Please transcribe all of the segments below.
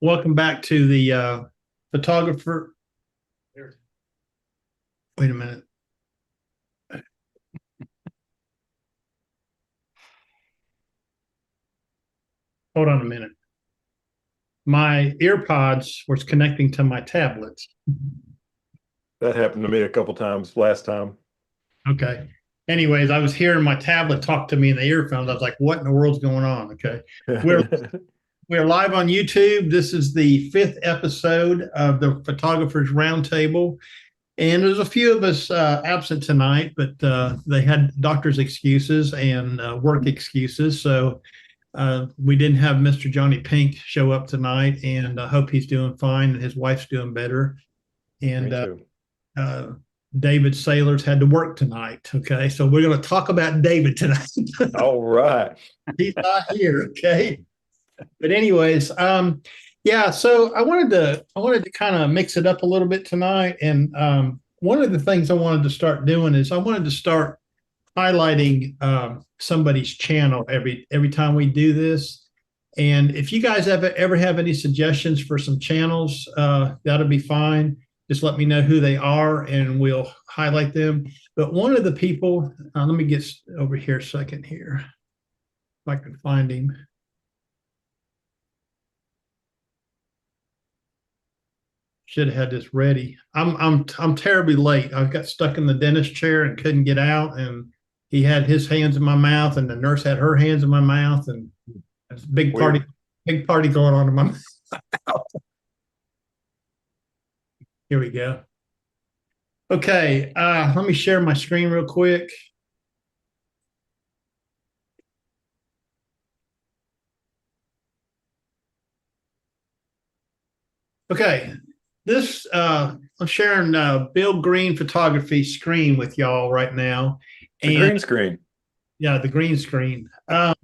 Welcome back to the photographer. Wait a minute. Hold on a minute. My earpods was connecting to my tablets. That happened to me a couple times last time. Okay. Anyways, I was hearing my tablet talk to me in the earphones. I was like, what in the world's going on? Okay. We're we're live on YouTube. This is the 5th episode of the Photographers Roundtable. And there's a few of us absent tonight, but they had doctor's excuses and work excuses. So we didn't have Mr. Johnny Pink show up tonight, and I hope he's doing fine and his wife's doing better. And David Sailors had to work tonight. Okay, so we're going to talk about David tonight. All right. He's not here. Okay, but anyways, yeah. So I wanted to kind of mix it up a little bit tonight, and one of the things I wanted to start doing is I wanted to start highlighting somebody's channel every time we do this. And if you guys ever have any suggestions for some channels, that'll be fine. Just let me know who they are and we'll highlight them. But one of the people, let me get over here a second here, if I can find him. Should have had this ready. I'm terribly late. I got stuck in the dentist chair and couldn't get out, and he had his hands in my mouth, and the nurse had her hands in my mouth, and there's a big party going on in my mouth. Here we go. Okay, let me share my screen real quick. Okay, this I'm sharing Bill Green photography screen with y'all right now. The green screen. Yeah, the green screen. Oh,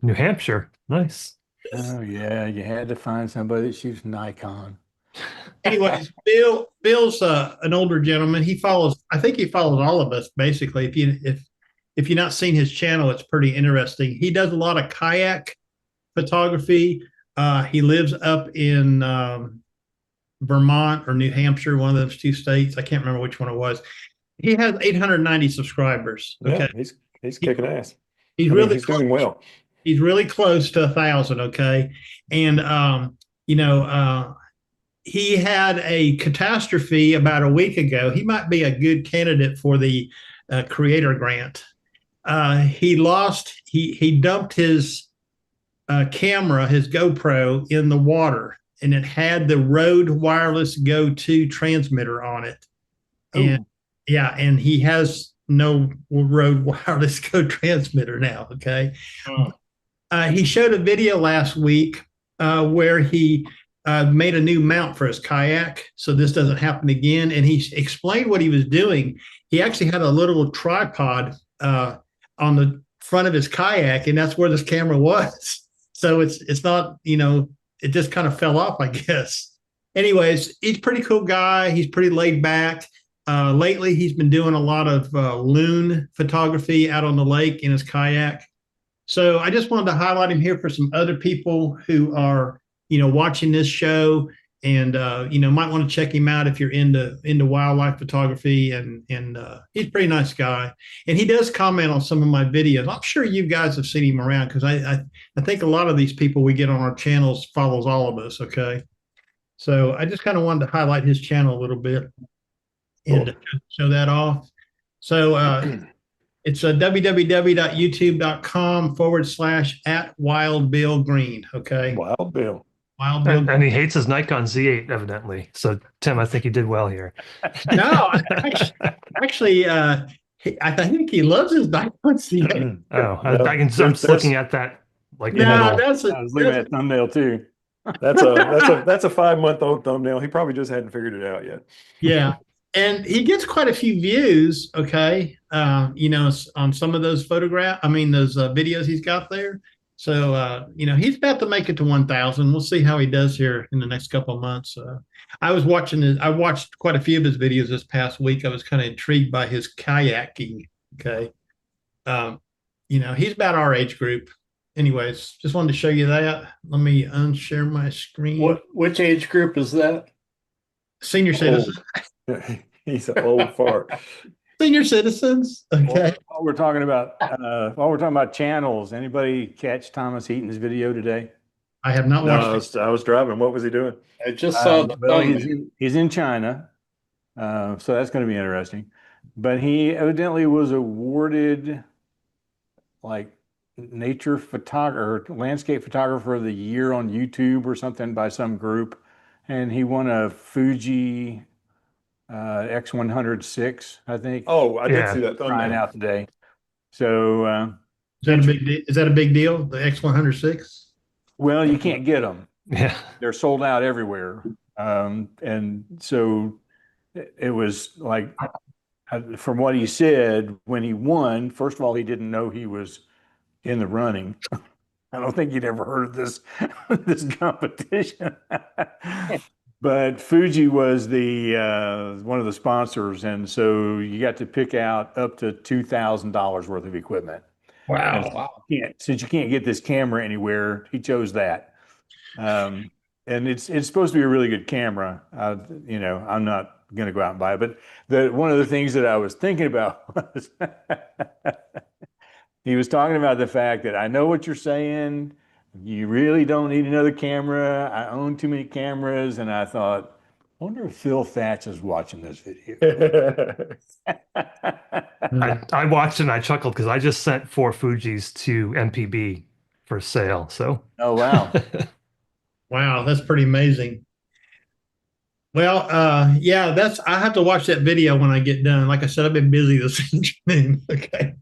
New Hampshire. Nice. Oh yeah, you had to find somebody that shoots Nikon. Anyways, Bill's an older gentleman. I think he follows all of us basically. If you've not seen his channel, it's pretty interesting. He does a lot of kayak photography. He lives up in Vermont or New Hampshire, one of those two states. I can't remember which one it was. He has 890 subscribers. Okay, yeah, he's kicking ass. He's doing well. He's really close to 1,000. Okay, and he had a catastrophe about a week ago. He might be a good candidate for the creator grant. He dumped his camera, his GoPro, in the water, and it had the Rode Wireless Go 2 transmitter on it. And yeah, and he has no Rode Wireless Go transmitter now. Okay. He showed a video last week where he made a new mount for his kayak, so this doesn't happen again. And he explained what he was doing. He actually had a little tripod on the front of his kayak, and that's where this camera was. So it's not, it just kind of fell off, I guess. Anyways, he's a pretty cool guy. He's pretty laid back. Lately, he's been doing a lot of loon photography out on the lake in his kayak. So I just wanted to highlight him here for some other people who are, watching this show, and might want to check him out if you're into wildlife photography. And he's a pretty nice guy, and he does comment on some of my videos. I'm sure you guys have seen him around, because I think a lot of these people we get on our channels follows all of us. Okay, so I just kind of wanted to highlight his channel a little bit and show that off. So it's www.youtube.com/@WildBillGreen. Okay, Wild Bill. Wild Bill. And he hates his Nikon Z8, evidently. So, Tim, I think you did well here. No, actually, I think he loves his Nikon Z8. I'm just looking at that. Like, no, I was looking at that thumbnail too. That's a 5-month-old thumbnail. He probably just hadn't figured it out yet. Yeah. And he gets quite a few views, okay, on some of those those videos he's got there. So, he's about to make it to 1,000. We'll see how he does here in the next couple of months. I watched quite a few of his videos this past week. I was kind of intrigued by his kayaking, okay. He's about our age group. Anyways, just wanted to show you that. Let me unshare my screen. Which age group is that? Senior citizens. He's an old fart. Senior citizens. Okay. While we're talking about channels, anybody catch Thomas Heaton's video today? I have not No, watched it. I was driving. What was he doing? I just saw the Well, thumbnail. he's in China, so that's going to be interesting. But he evidently was awarded like nature photographer, landscape photographer of the year on YouTube or something by some group, and he won a Fuji X106, I think. Oh, I did Yeah. see that Trying thumbnail. out today. So, Is that a big deal? The X106? well, you can't get them. Yeah. They're sold out everywhere. And so it was like, from what he said, when he won, first of all, he didn't know he was in the running. I don't think he'd ever heard of this competition. But Fuji was the one of the sponsors, and so you got to pick out up to $2,000 worth of equipment. Wow. Since you can't get this camera anywhere, he chose that. And it's supposed to be a really good camera. I'm not going to go out and buy it. But one of the things that I was thinking about was he was talking about the fact that I know what you're saying. You really don't need another camera. I own too many cameras. And I thought, I wonder if Phil Thatch is watching this video. I watched it and I chuckled because I just sent 4 Fujis to MPB for sale. So, Oh, wow. Wow, that's pretty amazing. Well, yeah, I have to watch that video when I get done. Like I said, I've been busy this afternoon. Okay.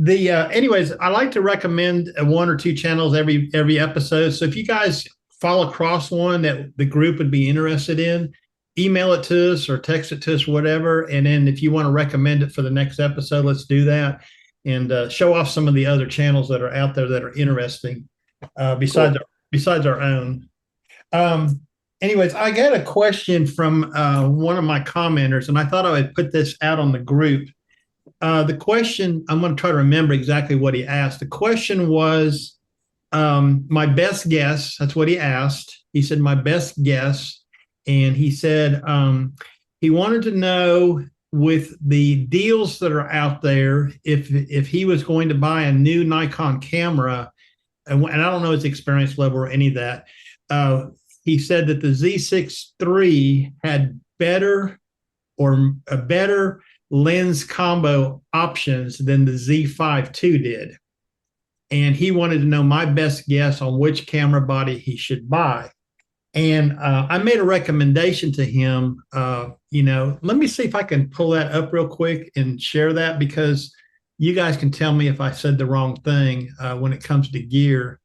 Anyways, I like to recommend 1 or 2 channels every episode. So if you guys fall across one that the group would be interested in, email it to us or text it to us, whatever. And then if you want to recommend it for the next episode, let's do that and show off some of the other channels that are out there that are interesting besides our own. Anyways, I got a question from one of my commenters, and I thought I would put this out on the group. The question, I'm going to try to remember exactly what he asked. The question was, my best guess. That's what he asked. He said, my best guess. And he said he wanted to know, with the deals that are out there, if he was going to buy a new Nikon camera, and I don't know his experience level or any of that. He said that the Z6ii had better lens combo options than the Z5ii did. And he wanted to know my best guess on which camera body he should buy. And I made a recommendation to him. Let me see if I can pull that up real quick and share that, because you guys can tell me if I said the wrong thing when it comes to gear.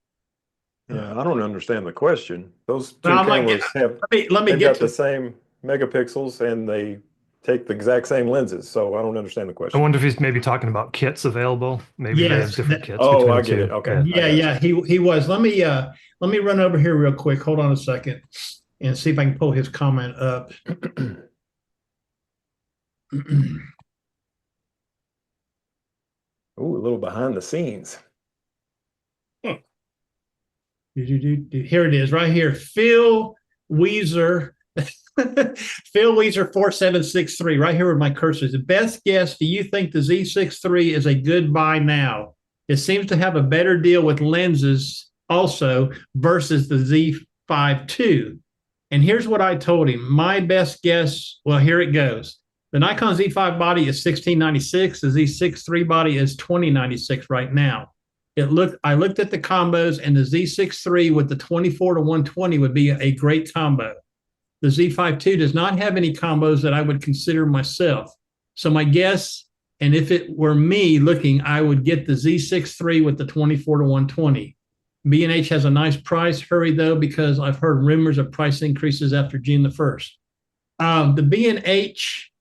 Yeah, I don't understand the question. Those two Well, cameras let me they've get got to the same megapixels and they take the exact same lenses. So I don't understand the I question. wonder if he's maybe talking about kits available. Maybe they have Yes, different kits. Oh, between I the get two. it. Okay. Yeah. he was. Let me run over here real quick. Hold on a second and see if I can pull his comment up. Ooh, a little behind the scenes. Here it is, right here. Phil Weezer. Phil Weezer 4763, right here with my cursor. The best guess, do you think the Z6ii is a good buy now? It seems to have a better deal with lenses also versus the Z5ii. And here's what I told him. My best guess, well, here it goes. The Nikon Z5 body is $1,696. The Z6ii body is $2,096 right now. I looked at the combos, and the Z6ii with the 24-120 would be a great combo. The Z5ii does not have any combos that I would consider myself. So my guess, and if it were me looking, I would get the Z6ii with the 24-120. B&H has a nice price. Hurry though, because I've heard rumors of price increases after June the 1st. The B&H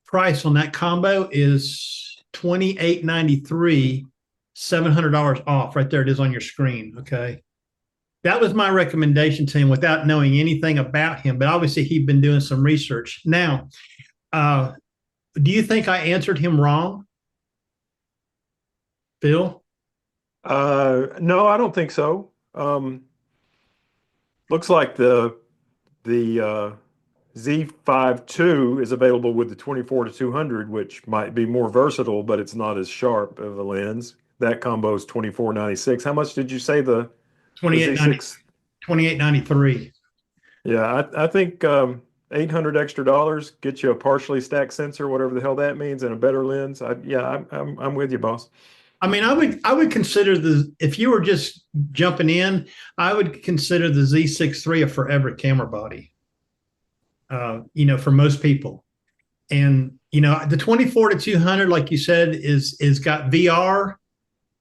price on that combo is $28.93. $700 off. Right there it is on your screen. Okay. That was my recommendation to him without knowing anything about him, but obviously he'd been doing some research. Now, do you think I answered him wrong? Phil? No, I don't think so. Looks like the Z5 II is available with the 24-200, which might be more versatile, but it's not as sharp of a lens. That combo is 24.96. How much did you say the 2890 Z6? 2893. Yeah, I think $800 extra gets you a partially stacked sensor, whatever the hell that means, and a better lens. I'm with you, boss. I mean, I would consider if you were just jumping in, I would consider the Z6 III a forever camera body. For most people. And the 24-200, like you said, is got VR,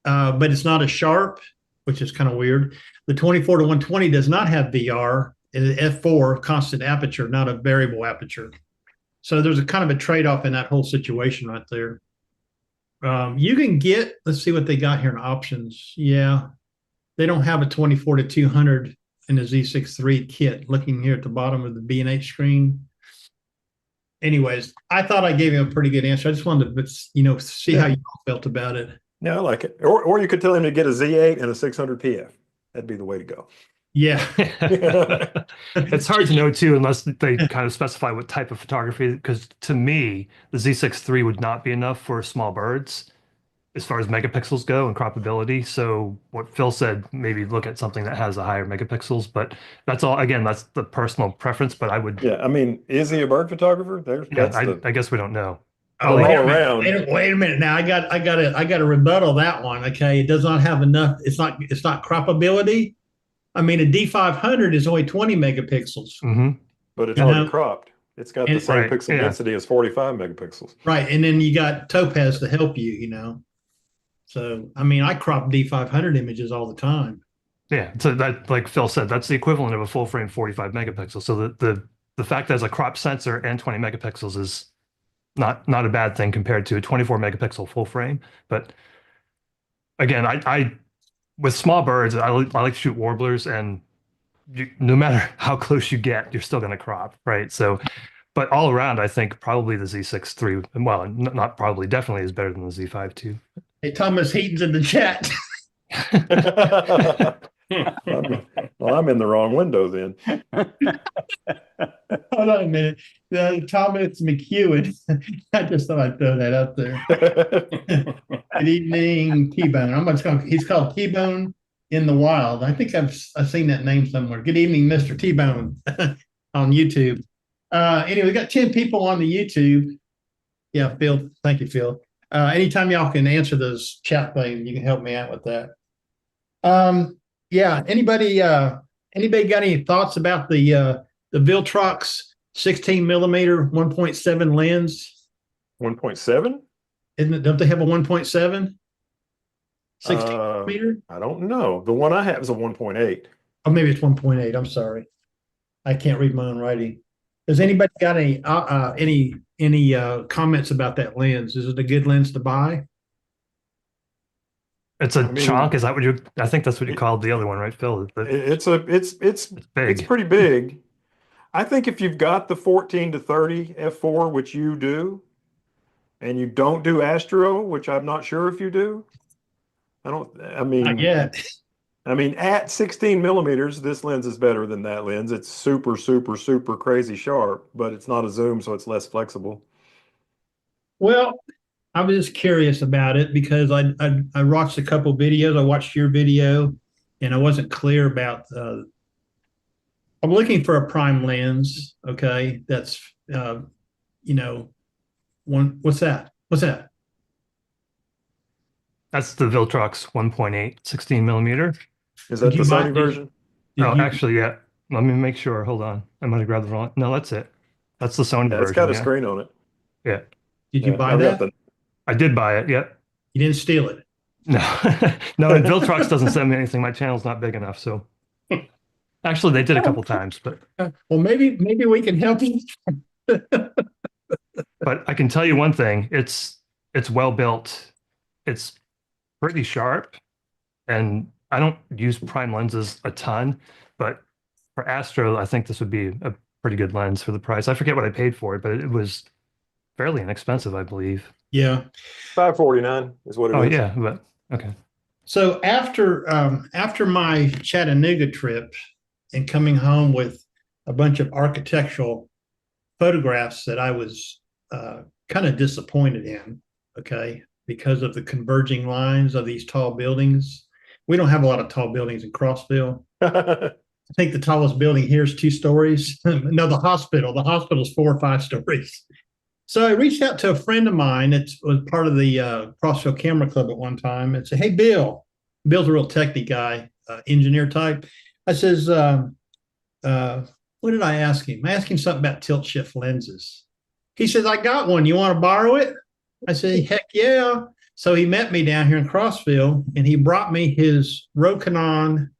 but it's not as sharp, which is kind of weird. The 24-120 does not have VR. It is f4 constant aperture, not a variable aperture. So there's a kind of a trade-off in that whole situation right there. You can get, let's see what they got here in options. Yeah, they don't have a 24-200 in the Z6 III kit. Looking here at the bottom of the B&H screen. Anyways, I thought I gave him a pretty good answer. I just wanted to, see how you all felt about it. Yeah, I like it. Or you could tell him to get a Z8 and a 600 PF. That'd be the way to go. Yeah. It's hard to know too, unless they kind of specify what type of photography, because to me, the Z6 III would not be enough for small birds as far as megapixels go and croppability. So what Phil said, maybe look at something that has a higher megapixels, but that's all, again, that's the personal preference, but I would. Yeah, I mean, is he a bird photographer? I guess we don't know. Oh, All wait around. wait a minute. Now I got to rebuttal that one. Okay. It does not have enough. It's not croppability. I mean, a D500 is only 20 megapixels. Mm-hmm. But it's already cropped. It's got the same Right, pixel yeah. density as 45 megapixels. Right. And then you got Topaz to help you, So, I mean, I crop D500 images all the time. Yeah. So that, like Phil said, that's the equivalent of a full frame 45 megapixels. So the fact that it's a crop sensor and 20 megapixels is not a bad thing compared to a 24 megapixel full frame. But again, I with small birds, I like to shoot warblers, and no matter how close you get, you're still going to crop, right? So, but all around, I think probably the Z6 III, well, not probably, definitely is better than the Z5 II. Hey, Thomas Heaton's in the chat. Well, I'm in the wrong window then. Hold on a minute. Thomas McEwen. I just thought I'd throw that out there. Good evening, T-Bone. He's called T-Bone in the wild. I think I've seen that name somewhere. Good evening, Mr. T-Bone on YouTube. Anyway, we got 10 people on the YouTube. Yeah, Phil. Thank you, Phil. Anytime y'all can answer those chat things, you can help me out with that. Yeah. Anybody got any thoughts about the Viltrox 16 millimeter 1.7 lens? 1.7? Don't they have a 1.7? 16 millimeter? I don't know. The one I have is a 1.8. Oh, maybe it's 1.8. I'm sorry. I can't read my own writing. Has anybody got any comments about that lens? Is it a good lens to buy? It's a chunk. Is that what I think that's what you called the other one, right, Phil? It's big. It's pretty big. I think if you've got the 14-30 f4, which you do, and you don't do Astro, which I'm not sure if you do. Not yet. I mean, at 16 millimeters, this lens is better than that lens. It's super, super, super crazy sharp, but it's not a zoom, so it's less flexible. Well, I was just curious about it because I watched a couple videos. I watched your video, and I wasn't clear about. I'm looking for a prime lens. Okay, that's one. What's that? What's that? That's the Viltrox 1.8 16 millimeter. Is that the Sony version? Actually, yeah. Let me make sure. Hold on. I might have grabbed the wrong. No, that's it. That's the Sony version. It's got a screen on it. Yeah. Did you buy that? I did buy it. Yeah. You didn't steal it. No, no. And Viltrox doesn't send me anything. My channel's not big enough. So, actually, they did a couple times, but. Well, maybe we can help you. But I can tell you one thing. It's well built. It's pretty sharp, and I don't use prime lenses a ton, but for Astro, I think this would be a pretty good lens for the price. I forget what I paid for it, but it was fairly inexpensive, I believe. Yeah. $549 is what it is. Oh yeah, but Okay. So after my Chattanooga trip and coming home with a bunch of architectural photographs that I was kind of disappointed in, okay, because of the converging lines of these tall buildings. We don't have a lot of tall buildings in Crossville. I think the tallest building here is 2 stories. No, the hospital's 4 or 5 stories. So I reached out to a friend of mine that was part of the Crossville Camera Club at one time and said, "Hey, Bill." Bill's a real techie guy, engineer type. I says, what did I ask him? I asked him something about tilt shift lenses. He says, "I got one. You want to borrow it?" I said, "Heck yeah." So he met me down here in Crossville and he brought me his Rokinon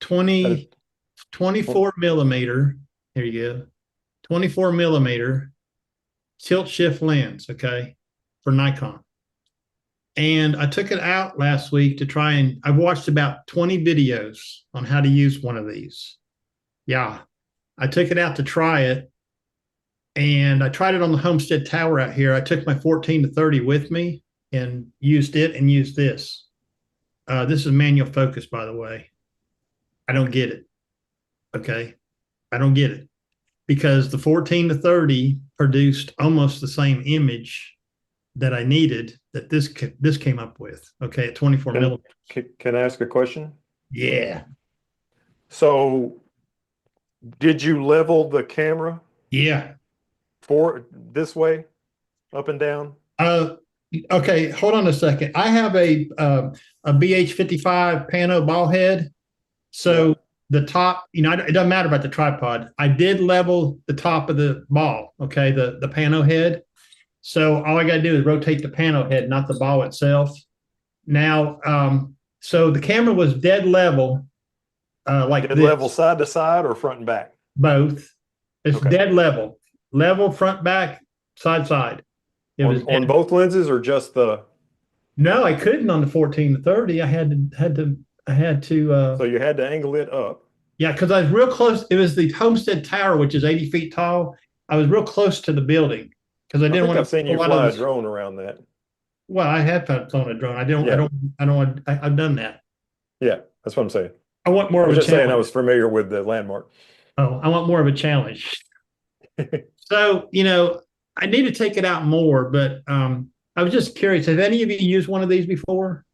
24 millimeter. Here you go. 24 millimeter tilt shift lens, okay, for Nikon. And I took it out last week to try and I've watched about 20 videos on how to use one of these. Yeah, I took it out to try it. And I tried it on the Homestead Tower out here. I took my 14-30 with me and used it and used this. This is manual focus, by the way. I don't get it. Okay. I don't get it because the 14-30 produced almost the same image that I needed that this came up with. Okay. At 24 millimeters. Can I ask a question? Yeah. So did you level the camera Yeah. for this way, up and down? Okay. Hold on a second. I have a BH55 pano ball head. So the top, it doesn't matter about the tripod. I did level the top of the ball. Okay. The pano head. So all I got to do is rotate the pano head, not the ball itself. Now, so the camera was dead level, like Dead level side to side or front and back? Both. It's Okay. dead level, front, back, side. It was On both lenses or just the? No, I couldn't on the 14-30. I had to. So you had to angle it up. Yeah, because I was real close. It was the Homestead Tower, which is 80 feet tall. I was real close to the building because I didn't want to. I've seen you fly a drone around that. Well, I have flown a drone. I don't. I've done that. Yeah, that's what I'm saying. I want more I of was a just saying challenge. I was familiar with the landmark. Oh, I want more of a challenge. So, I need to take it out more, but I was just curious. Have any of you used one of these before?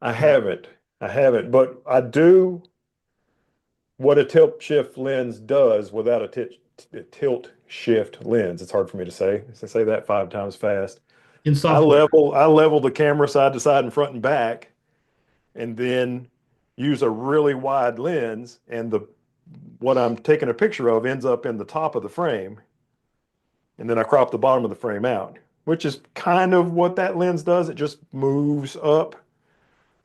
I haven't, but I do what a tilt shift lens does without a tilt shift lens. It's hard for me to say. I say that 5 times fast. In software. I level the camera side to side and front and back, and then use a really wide lens, and what I'm taking a picture of ends up in the top of the frame, and then I crop the bottom of the frame out, which is kind of what that lens does. It just moves up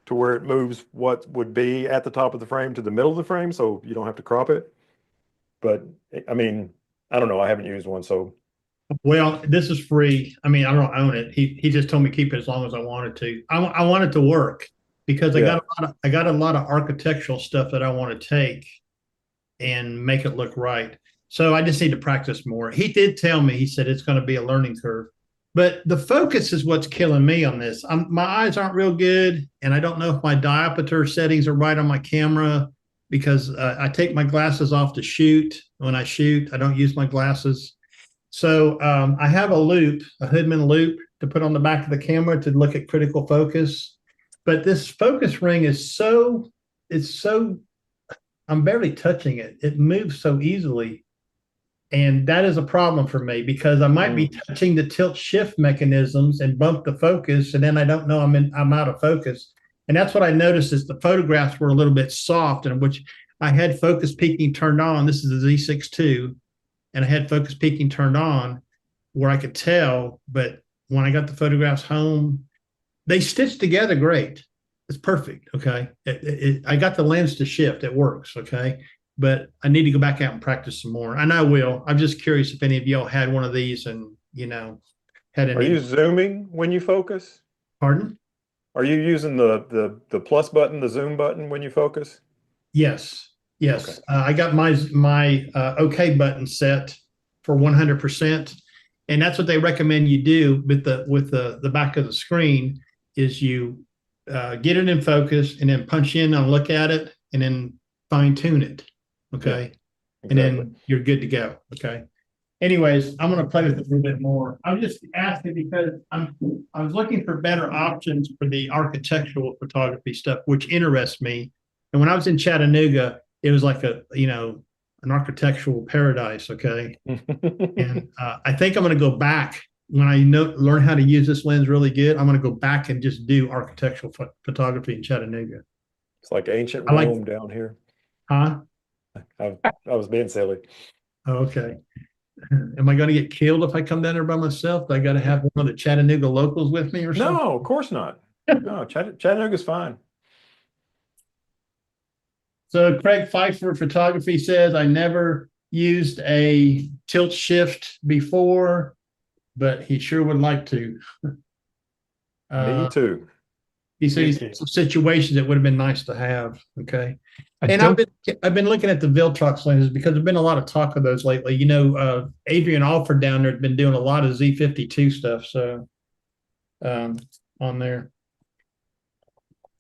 to where it moves what would be at the top of the frame to the middle of the frame, so you don't have to crop it. But I mean, I don't know. I haven't used one, so. Well, this is free. I mean, I don't own it. He just told me keep it as long as I wanted to. I want it to work because I got a lot of architectural stuff that I want to take and make it look right. So I just need to practice more. He did tell me, he said it's going to be a learning curve, but the focus is what's killing me on this. My eyes aren't real good, and I don't know if my diopter settings are right on my camera because I take my glasses off to shoot. When I shoot, I don't use my glasses. So I have a loop, a Hoodman loop to put on the back of the camera to look at critical focus. But this focus ring is I'm barely touching it. It moves so easily. And that is a problem for me because I might be touching the tilt shift mechanisms and bump the focus. And then I don't know I'm out of focus. And that's what I noticed is the photographs were a little bit soft, and which I had focus peaking turned on. This is the Z6ii. And I had focus peaking turned on where I could tell, but when I got the photographs home, they stitched together great. It's perfect. Okay. I got the lens to shift. It works. Okay. But I need to go back out and practice some more. And I will. I'm just curious if any of y'all had one of these and, had any. Are you zooming when you focus? Pardon? Are you using the plus button, the zoom button when you focus? Yes. Yes. Okay. I got my OK button set for 100%. And that's what they recommend you do with the back of the screen is you get it in focus and then punch in and look at it and then fine tune it. Okay. Yeah, and exactly. then you're good to go. Okay. Anyways, I'm going to play with it a little bit more. I'm just asking because I was looking for better options for the architectural photography stuff, which interests me. And when I was in Chattanooga, it was like an architectural paradise. Okay. And I think I'm going to go back when I learn how to use this lens really good. I'm going to go back and just do architectural photography in Chattanooga. It's like ancient I like- Rome down here. Huh? I was being silly. Oh, okay. Am I going to get killed if I come down there by myself? I got to have one of the Chattanooga locals with me or something? No, of course not. No, Chattanooga's fine. So Craig Pfeiffer Photography says, I never used a tilt shift before, but he sure would like to. Me too. He says Me too. some situations that would have been nice to have. Okay. I And don't, I've been looking at the Viltrox lenses because there's been a lot of talk of those lately. You know, Adrian Alford down there has been doing a lot of Z52 stuff. So on there.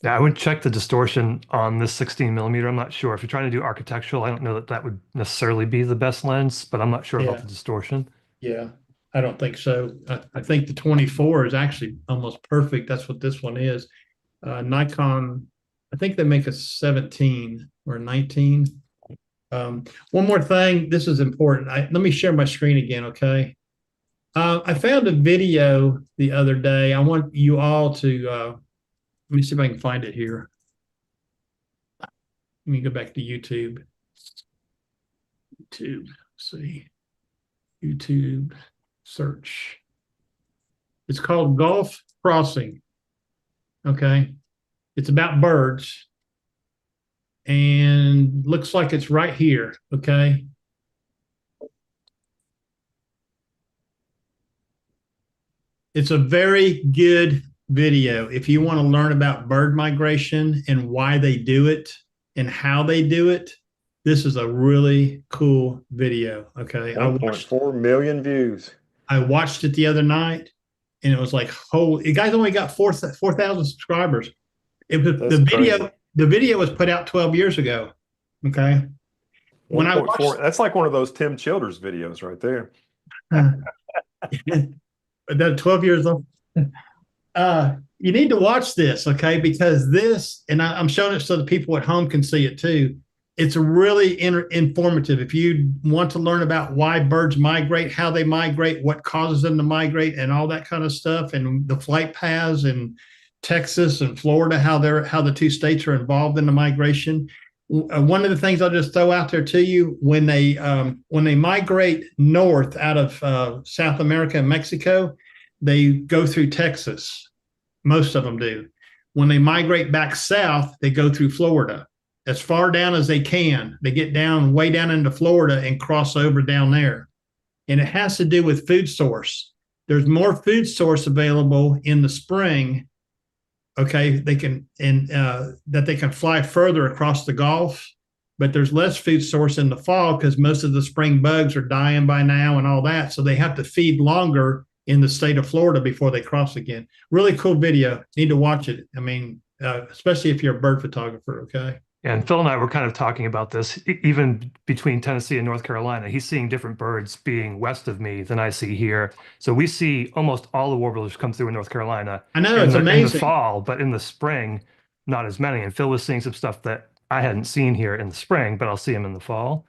yeah, I would check the distortion on this 16 millimeter. I'm not sure if you're trying to do architectural. I don't know that that would necessarily be the best lens, but I'm not sure Yeah. about the distortion. Yeah, I don't think so. I think the 24 is actually almost perfect. That's what this one is. Nikon, I think they make a 17 or 19. One more thing, this is important. Let me share my screen again, okay? I found a video the other day. I want you all to, let me see if I can find it here. Let me go back to YouTube. Let's see. YouTube search. It's called Gulf Crossing. Okay. It's about birds. And looks like it's right here. Okay. It's a very good video. If you want to learn about bird migration and why they do it and how they do it, this is a really cool video. Okay. 1.4 million views. I watched it the other night and it was like, holy, the guy's only got 4,000 subscribers. It was That's crazy. the video was put out 12 years ago. Okay. When I 1.4, watched, that's like one of those Tim Childers videos right there. that 12 years old. You need to watch this, okay? Because this, and I'm showing it so the people at home can see it too. It's really informative. If you want to learn about why birds migrate, how they migrate, what causes them to migrate, and all that kind of stuff, and the flight paths in Texas and Florida, how the two states are involved in the migration. One of the things I'll just throw out there to you, when they migrate north out of South America and Mexico, they go through Texas. Most of them do. When they migrate back south, they go through Florida. As far down as they can. They get down way down into Florida and cross over down there. And it has to do with food source. There's more food source available in the spring. Okay, they can that they can fly further across the Gulf, but there's less food source in the fall because most of the spring bugs are dying by now and all that. So they have to feed longer in the state of Florida before they cross again. Really cool video. Need to watch it. I mean, especially if you're a bird photographer. Okay. And Phil and I were kind of talking about this, even between Tennessee and North Carolina. He's seeing different birds being west of me than I see here. So we see almost all the warblers come through in North Carolina. I know, in it's the amazing. fall, but in the spring, not as many. And Phil was seeing some stuff that I hadn't seen here in the spring, but I'll see them in the fall.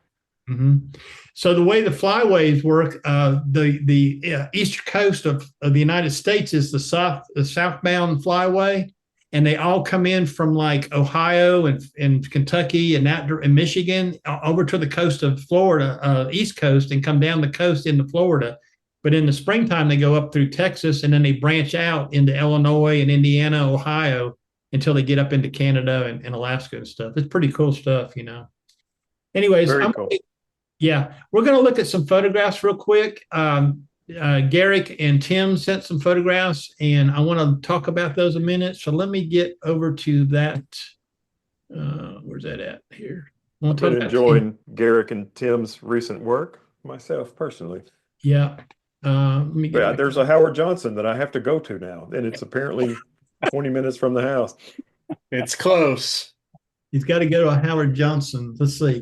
Mm-hmm. So the way the flyways work, the eastern coast of the United States is the southbound flyway, and they all come in from like Ohio and Kentucky and Michigan over to the coast of Florida, East Coast, and come down the coast into Florida. But in the springtime, they go up through Texas, and then they branch out into Illinois and Indiana, Ohio, until they get up into Canada and Alaska and stuff. It's pretty cool stuff, you know. Anyways, Very cool. Yeah, we're going to look at some photographs real quick. Garrick and Tim sent some photographs, and I want to talk about those a minute. So let me get over to that. Where's that at here? I've been enjoying Garrick and Tim's recent work myself personally. Yeah. Let me get Yeah, there's a Howard Johnson that I have to go to now, and it's apparently 20 minutes from the house. It's close. He's got to go to a Howard Johnson. Let's see.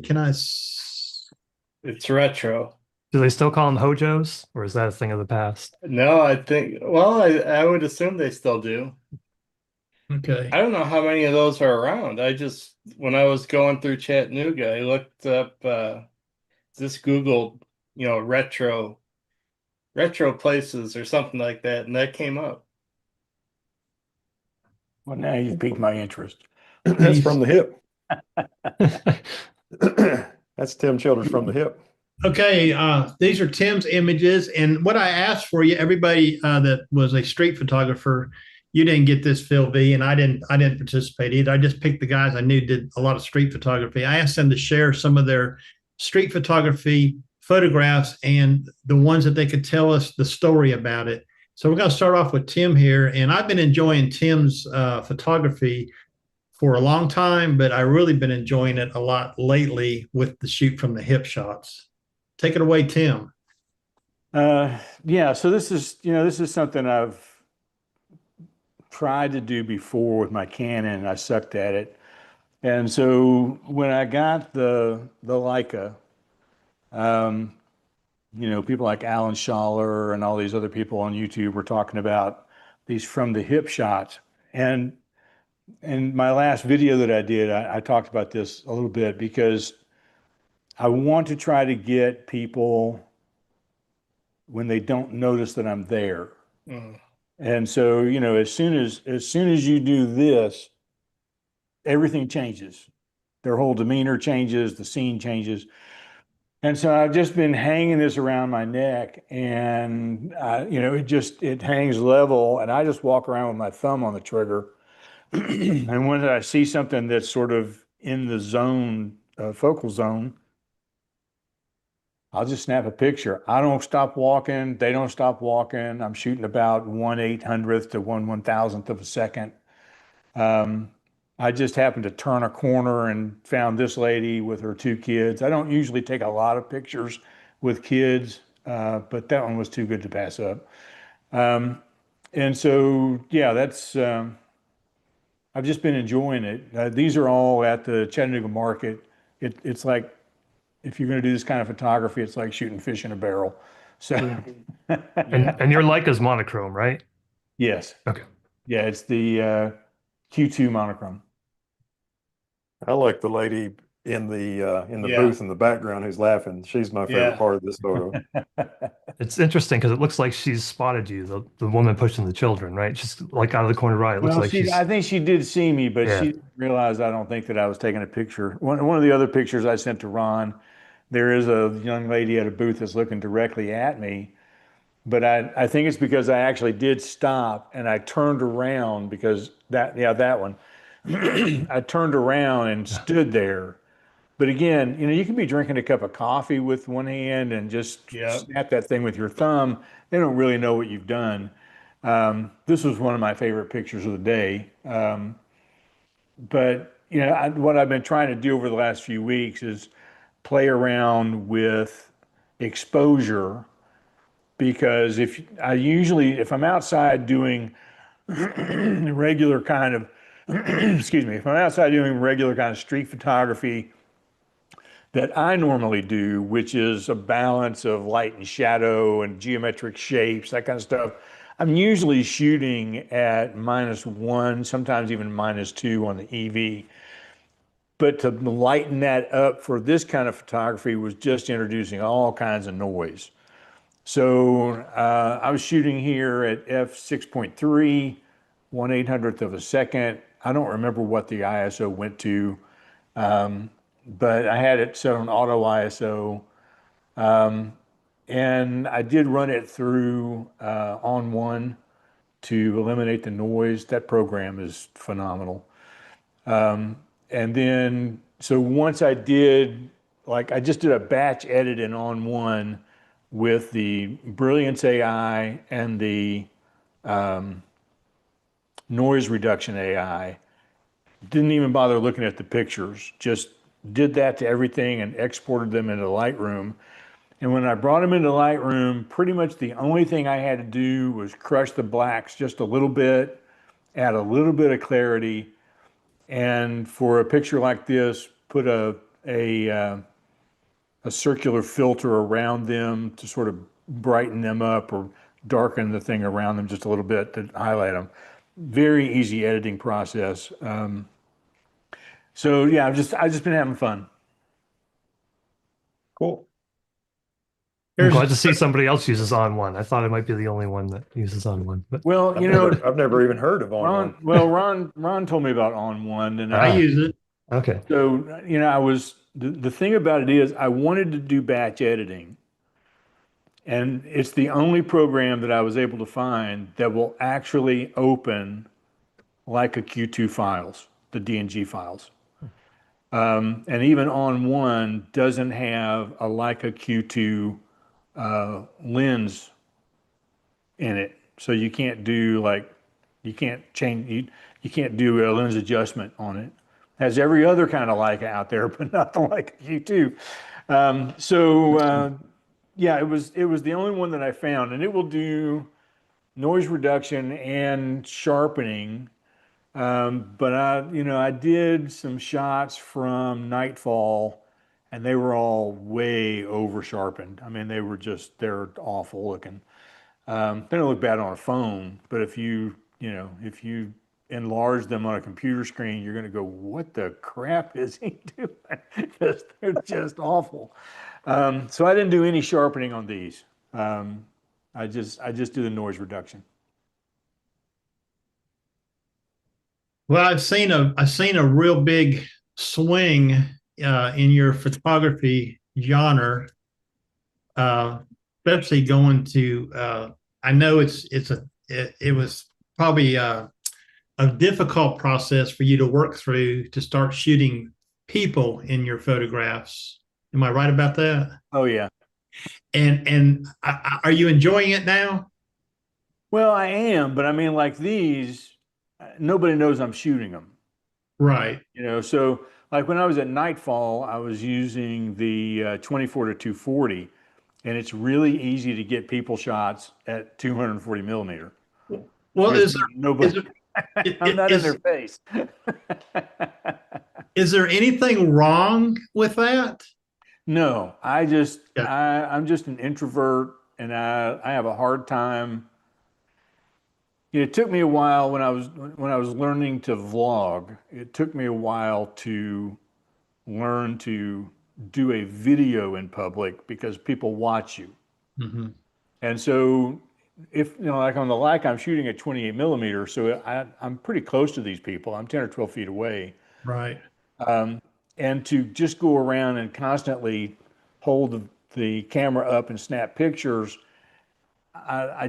It's retro. Do they still call them Hojos, or is that a thing of the past? No, I think, well, I would assume they still do. Okay. I don't know how many of those are around. When I was going through Chattanooga, I looked up, just Googled, retro places or something like that, and that came up. Well, now you've piqued my interest. That's from the hip. That's Tim Childers from the hip. Okay, these are Tim's images, and what I asked for you, everybody that was a street photographer, you didn't get this, Phil V, and I didn't participate either. I just picked the guys I knew did a lot of street photography. I asked them to share some of their street photography photographs and the ones that they could tell us the story about it. So we're going to start off with Tim here, and I've been enjoying Tim's photography for a long time, but I've really been enjoying it a lot lately with the shoot from the hip shots. Take it away, Tim. Yeah, so this is something I've tried to do before with my Canon, and I sucked at it. And so when I got the Leica, people like Alan Schaller and all these other people on YouTube were talking about these from the hip shots. And in my last video that I did, I talked about this a little bit because I want to try to get people when they don't notice that I'm there. Mm. And so, as soon as you do this, everything changes. Their whole demeanor changes, the scene changes. And so I've just been hanging this around my neck, and it hangs level, and I just walk around with my thumb on the trigger. And when I see something that's sort of in the zone, focal zone, I'll just snap a picture. I don't stop walking. They don't stop walking. I'm shooting about 1/800th to 1/1000th of a second. I just happened to turn a corner and found this lady with her 2 kids. I don't usually take a lot of pictures with kids, but that one was too good to pass up. And so, yeah, I've just been enjoying it. These are all at the Chattanooga market. It's like, if you're going to do this kind of photography, it's like shooting fish in a barrel. So, And your Leica's monochrome, right? yes. Okay. Yeah, it's the Q2 monochrome. I like the lady in the Yeah. booth in the background who's laughing. She's my favorite Yeah. part of this photo. It's interesting because it looks like she's spotted you, the woman pushing the children, right? She's like out of the corner right. It looks Well, like she's I think she did see me, but Yeah. she didn't realize, I don't think, that I was taking a picture. One of the other pictures I sent to Ron, there is a young lady at a booth that's looking directly at me, but I think it's because I actually did stop and I turned around because that one. I turned around and stood there. But again, you can be drinking a cup of coffee with one hand and just Yep. snap that thing with your thumb. They don't really know what you've done. This was one of my favorite pictures of the day. But what I've been trying to do over the last few weeks is play around with exposure, because if I'm outside doing regular kind of if I'm outside doing regular kind of street photography that I normally do, which is a balance of light and shadow and geometric shapes, that kind of stuff, I'm usually shooting at -1, sometimes even -2 on the EV. But to lighten that up for this kind of photography was just introducing all kinds of noise. So I was shooting here at f6.3, 1/800th of a second. I don't remember what the ISO went to, but I had it set on auto ISO. And I did run it through on one to eliminate the noise. That program is phenomenal. And then, so once I did, I just did a batch edit in on one with the Brilliance AI and the noise reduction AI. Didn't even bother looking at the pictures, just did that to everything and exported them into Lightroom. And when I brought them into Lightroom, pretty much the only thing I had to do was crush the blacks just a little bit add a little bit of clarity, and for a picture like this, put a circular filter around them to sort of brighten them up or darken the thing around them just a little bit to highlight them. Very easy editing process. So yeah, I've just been having fun. Cool. I'm Here's glad to see somebody else uses On One. I thought I might be the only one that uses On One, but Well, you know, I've never even heard of On One. Ron told me about On One, and I use it. okay. so you know, the thing about it is I wanted to do batch editing, and it's the only program that I was able to find that will actually open like a Q2 files, the DNG files. And even On One doesn't have a Leica Q2 lens in it, so you can't do you can't change you can't do a lens adjustment on it. Has every other kind of Leica out there, but not the Leica Q2. Yeah, it was the only one that I found, and it will do noise reduction and sharpening. But I did some shots from Nightfall, and they were all way over sharpened. I mean, they're awful looking. They don't look bad on a phone, but if you enlarge them on a computer screen, you're going to go, what the crap is he doing? Because they're just awful. So I didn't do any sharpening on these. I just do the noise reduction. Well, I've seen a real big swing in your photography genre, especially going to. I know it was probably a difficult process for you to work through to start shooting people in your photographs. Am I right about that? Oh yeah. And are you enjoying it now? Well, I am, but I mean, like these, nobody knows I'm shooting them. Right. So like when I was at Nightfall, I was using the 24 to 240, and it's really easy to get people shots at 240 millimeter. Well, Nobody, I'm not in their face. Is there anything wrong with that? No, I'm just an introvert, and I have a hard time. It took me a while when I was learning to vlog. It took me a while to learn to do a video in public because people watch you. Mm-hmm. And so if, like on the Leica, I'm shooting at 28 millimeter, so I'm pretty close to these people. I'm 10 or 12 feet away. Right. And to just go around and constantly hold the camera up and snap pictures, I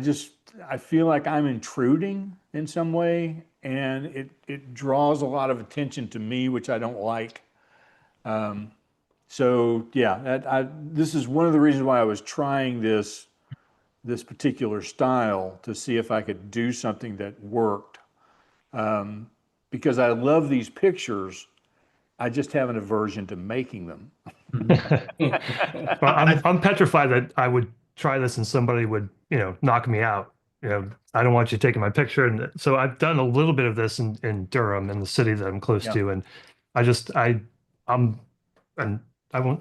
feel like I'm intruding in some way, and it draws a lot of attention to me, which I don't like. So yeah, this is one of the reasons why I was trying this particular style to see if I could do something that worked. Because I love these pictures, I just have an aversion to making them. Well, I'm petrified that I would try this and somebody would, knock me out. I don't want you taking my picture. And so I've done a little bit of this in Durham, in the city that I'm close to. And I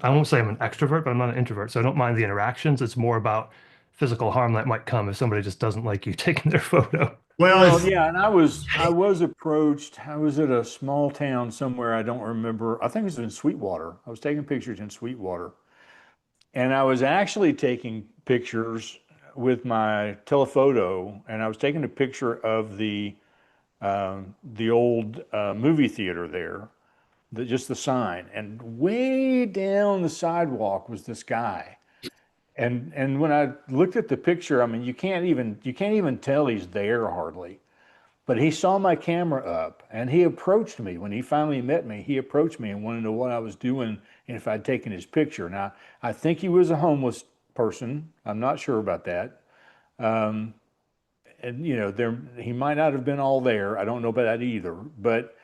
won't say I'm an extrovert, but I'm not an introvert. So I don't mind the interactions. It's more about physical harm that might come if somebody just doesn't like you taking their photo. Well, yeah, and I was approached. I was at a small town somewhere. I don't remember. I think it was in Sweetwater. I was taking pictures in Sweetwater, and I was actually taking pictures with my telephoto, and I was taking a picture of the old movie theater there, just the sign, and way down the sidewalk was this guy. And when I looked at the picture, I mean, you can't even tell he's there hardly. But he saw my camera up, and he approached me. When he finally met me, he approached me and wanted to know what I was doing and if I'd taken his picture. Now, I think he was a homeless person. I'm not sure about that. And he might not have been all there. I don't know about that either. But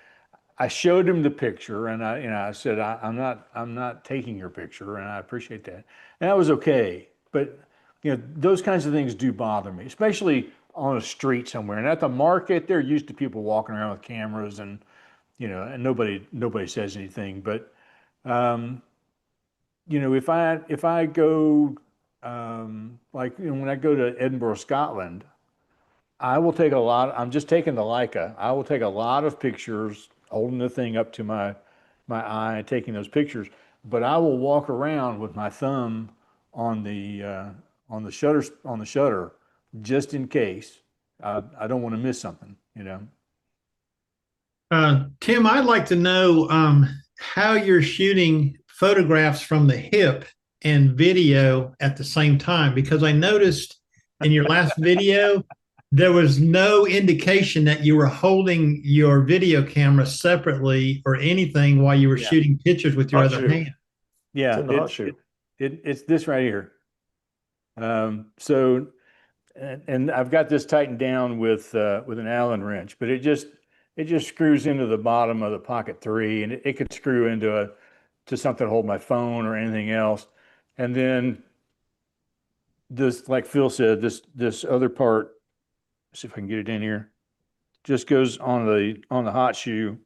I showed him the picture, and I said, I'm not taking your picture, and I appreciate that. And that was okay. But those kinds of things do bother me, especially on a street somewhere. And at the market, they're used to people walking around with cameras and, and nobody says anything. But, if I go, when I go to Edinburgh, Scotland, I will take a lot. I'm just taking the Leica. I will take a lot of pictures, holding the thing up to my eye and taking those pictures. But I will walk around with my thumb on the shutter, just in case. I don't want to miss something. Tim, I'd like to know how you're shooting photographs from the hip and video at the same time, because I noticed in your last video, there was no indication that you were holding your video camera separately or anything while you were shooting pictures with your Hot other shoe. hand. Yeah, It's in the hot shoe. it's this right here. So, and I've got this tightened down with an Allen wrench, but it just screws into the bottom of the pocket 3, and it could screw into to something to hold my phone or anything else. And then this, like Phil said, this other part, see if I can get it in here, just goes on the hot shoe.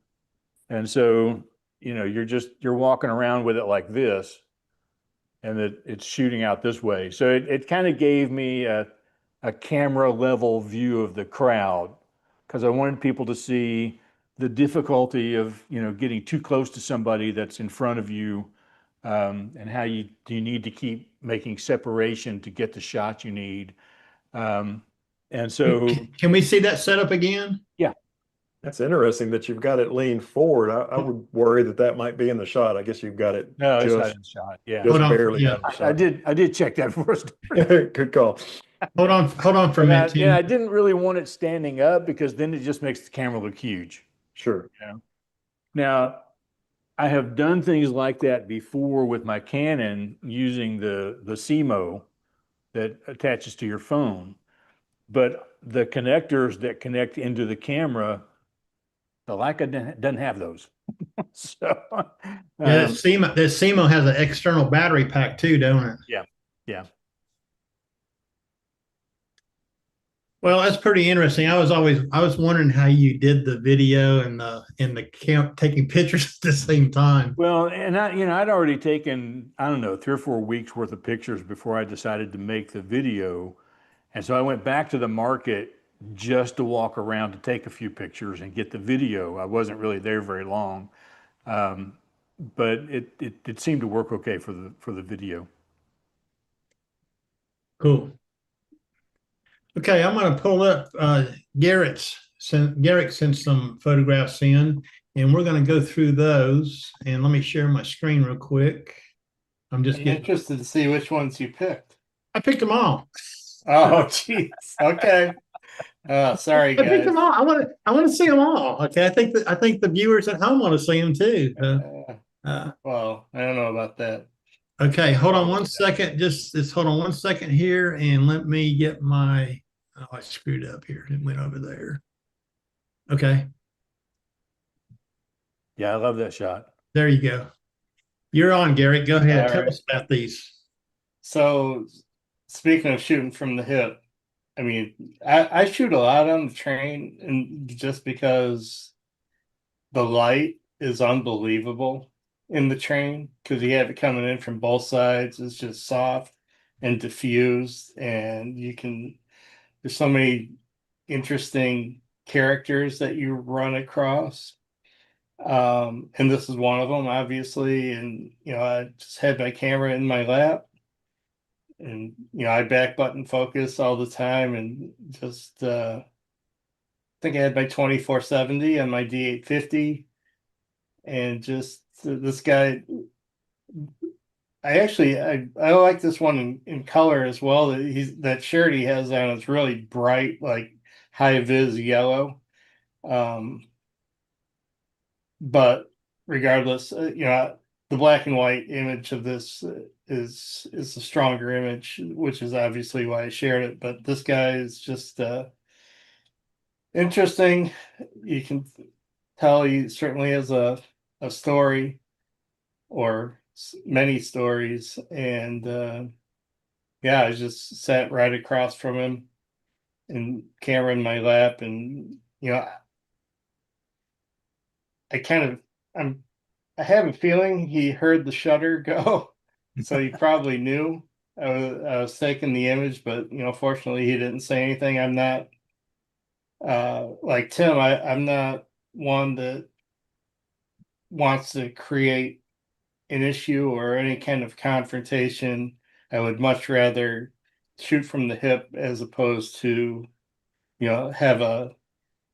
And so, you're walking around with it like this, and it's shooting out this way. So it kind of gave me a camera level view of the crowd, because I wanted people to see the difficulty of, getting too close to somebody that's in front of you, and how you need to keep making separation to get the shot you need. And so, Can we see that setup again? yeah. That's interesting that you've got it leaned forward. I would worry that might be in the shot. I guess you've got it No, it's not just, in the shot. Yeah. just Hold on. barely Yeah. in the shot. I did check that first. Good call. Hold on for a minute, Tim. I didn't really want it standing up, because then it just makes the camera look huge. Sure. Now, I have done things like that before with my Canon, using the CMO that attaches to your phone, but the connectors that connect into the camera, the Leica doesn't have those. So, Yeah, the CMO has an external battery pack too, don't it? yeah. Well, that's pretty interesting. I was wondering how you did the video and the camp taking pictures at the same time. Well, and I'd already taken, I don't know, 3 or 4 weeks worth of pictures before I decided to make the video. And so I went back to the market just to walk around to take a few pictures and get the video. I wasn't really there very long. But it seemed to work okay for the video. Cool. Okay, I'm going to pull up Garrick sent some photographs in, and we're going to go through those. And let me share my screen real quick. I'm interested to see which ones you picked. I picked them all. Oh, jeez. Okay. Sorry, I picked guys. them all. I want to see them all. Okay, I think the viewers at home want to see them too. Well, I don't know about that. Okay, hold on one second. Just hold on one second here, and let me get my. Oh, I screwed up here. It went over there. Okay. Yeah, I love that shot. There you go. You're on, Garrick. Go ahead. All Tell right. us about these. So, speaking of shooting from the hip, I mean, I shoot a lot on the train, and just because the light is unbelievable in the train, because you have it coming in from both sides. It's just soft and diffused, and there's so many interesting characters that you run across. And this is one of them, obviously. And, I just had my camera in my lap, and, I back button focus all the time, and just, I think I had my 2470 and my D850, and just this guy. I like this one in color as well. That shirt he has on is really bright, like high vis yellow. But regardless, the black and white image of this is a stronger image, which is obviously why I shared it. But this guy is just interesting. You can tell he certainly has a story, or many stories, and I just sat right across from him, and camera in my lap, and I kind of I have a feeling he heard the shutter go, so he probably knew I was taking the image, but fortunately he didn't say anything. I'm not like Tim. I'm not one that wants to create an issue or any kind of confrontation. I would much rather shoot from the hip as opposed to, have a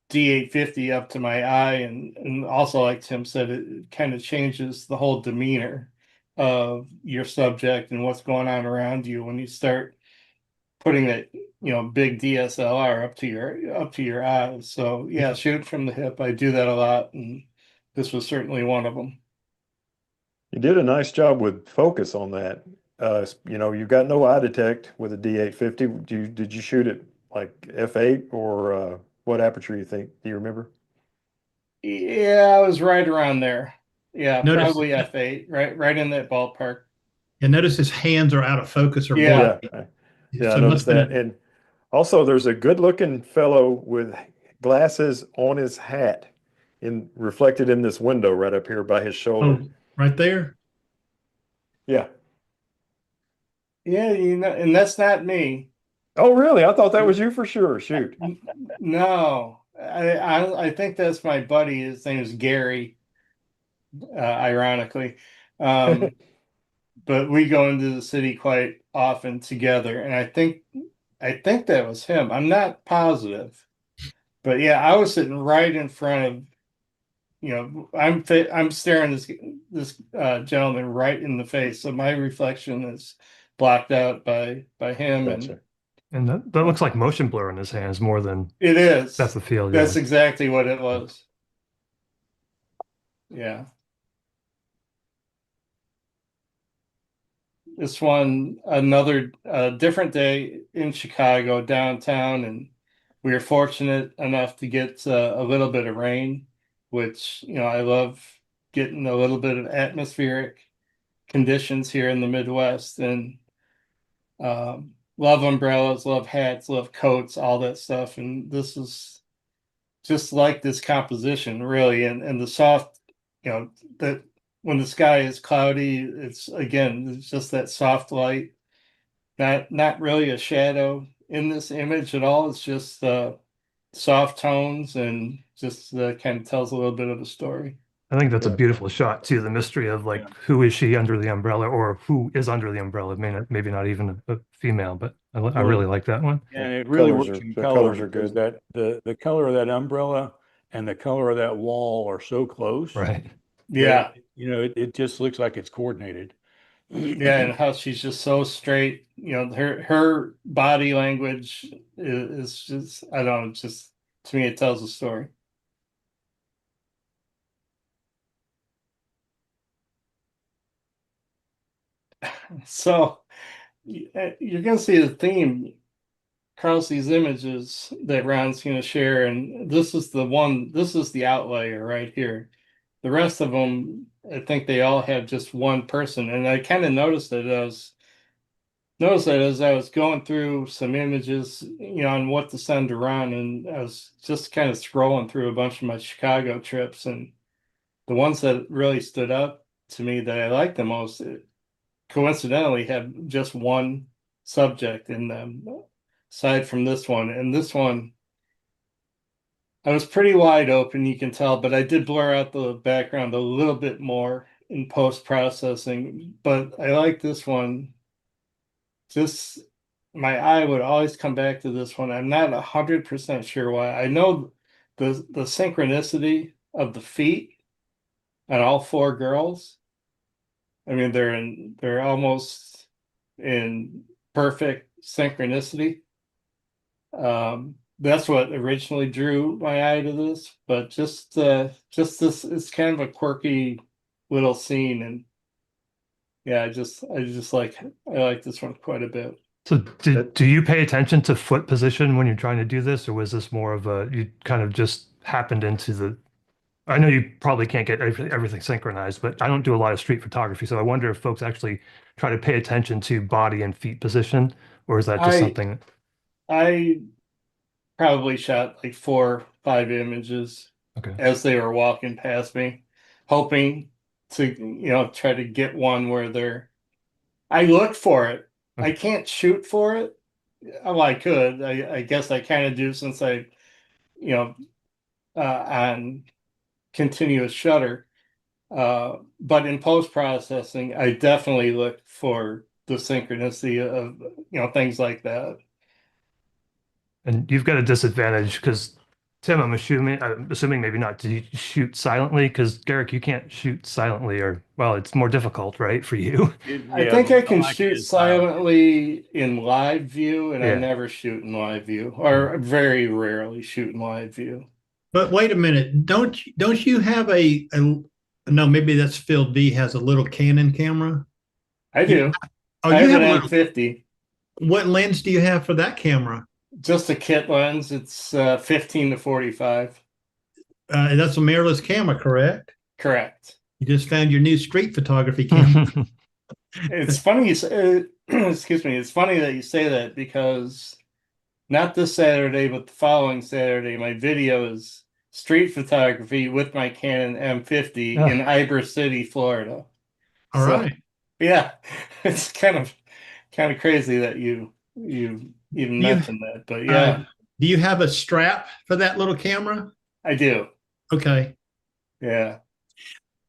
D850 up to my eye. And also, like Tim said, it kind of changes the whole demeanor of your subject and what's going on around you when you start putting that, big DSLR up to your eyes. So yeah, shoot from the hip. I do that a lot, and this was certainly one of them. You did a nice job with focus on that. You've got no eye detect with a D850. Did you shoot it like f8 or what aperture you think? Do you remember? Yeah, I was right around there. Yeah, Notice, probably f8, right in that ballpark. and notice his hands are out of focus or Yeah. blocked. Yeah, So I it must noticed have that. been And also, there's a good-looking fellow with glasses on his hat, reflected in this window right up here by his shoulder. right there. Yeah. Yeah, and that's not me. Oh, really? I thought that was you for sure. Shoot. No, I think that's my buddy. His name is Gary, ironically. But we go into the city quite often together, and I think that was him. I'm not positive, but yeah, I was sitting right in front of, I'm staring this gentleman right in the face, so my reflection is blocked out by him, Gotcha. And that looks like motion blur in his hands more than it is. depth of field. That's Yeah. exactly what it was. Yeah. This one, another different day in Chicago downtown, and we were fortunate enough to get a little bit of rain, which I love getting a little bit of atmospheric conditions here in the Midwest, and love umbrellas, love hats, love coats, all that stuff. And this is just like this composition, really, and the soft, that when the sky is cloudy, it's just that soft light, not really a shadow in this image at all. It's just soft tones, and just kind of tells a little bit of a story. I think that's a Yeah. beautiful shot too. The mystery of like, who is she under the umbrella, or who is under the umbrella? Maybe not even a female, but I really like that one. And it really Colors works are- in the color colors are because good. the color of that umbrella and the color of that wall are so close. Right. Yeah. that, it just looks like it's coordinated. Yeah, and how she's just so straight. Her body language is just, I don't know, just to me it tells a story. So you're gonna see the theme across these images that Ron's gonna share, and this is the outlier right here. The rest of them, I think they all have just one person, and I kind of noticed it as I was going through some images, on what to send to Ron, and I was just kind of scrolling through a bunch of my Chicago trips, and the ones that really stood up to me that I liked the most, coincidentally, have just one subject in them, aside from this one. And this one, I was pretty wide open, you can tell, but I did blur out the background a little bit more in post-processing. But I like this one. Just my eye would always come back to this one. I'm not 100% sure why. I know the synchronicity of the feet on all four girls. I mean, they're almost in perfect synchronicity. That's what originally drew my eye to this, but just this, it's kind of a quirky little scene, and yeah, I like this one quite a bit. So do you pay attention to foot position when you're trying to do this, or was this more of you kind of just happened into the? I know you probably can't get everything synchronized, but I don't do a lot of street photography, so I wonder if folks actually try to pay attention to body and feet position, or is that just something? I probably shot like 4-5 images Okay. as they were walking past me, hoping to, try to get one where they're. I looked for it. I Okay. can't shoot for it. Well, I could. I guess I kind of do since I, you know, on continuous shutter. But in post processing, I definitely look for the synchronicity of things like that. And you've got a disadvantage because Tim, I'm assuming maybe not. Do you shoot silently? Because Garrick, you can't shoot silently, or well, it's more difficult, right, for you? I think I can like it shoot is silent. silently in live view, and I Yeah. never shoot in live view, or very rarely shoot in live view. But wait a minute, don't you have a no? Maybe that's Phil D has a little Canon camera. I You, do. oh, I you have have an a little. M50, What lens do you have for that camera? just a kit lens. It's 15 to 45. That's a mirrorless camera, correct? Correct. You just found your new street photography camera. It's funny you say, excuse me. It's funny that you say that because not this Saturday, but the following Saturday, my video is street photography with my Canon M50 in Yeah. Ybor City, Florida. All So, right. yeah, it's kind of crazy that you even Do you mentioned that, but uh, yeah, do you have a strap for that little camera? I do. Okay. Yeah.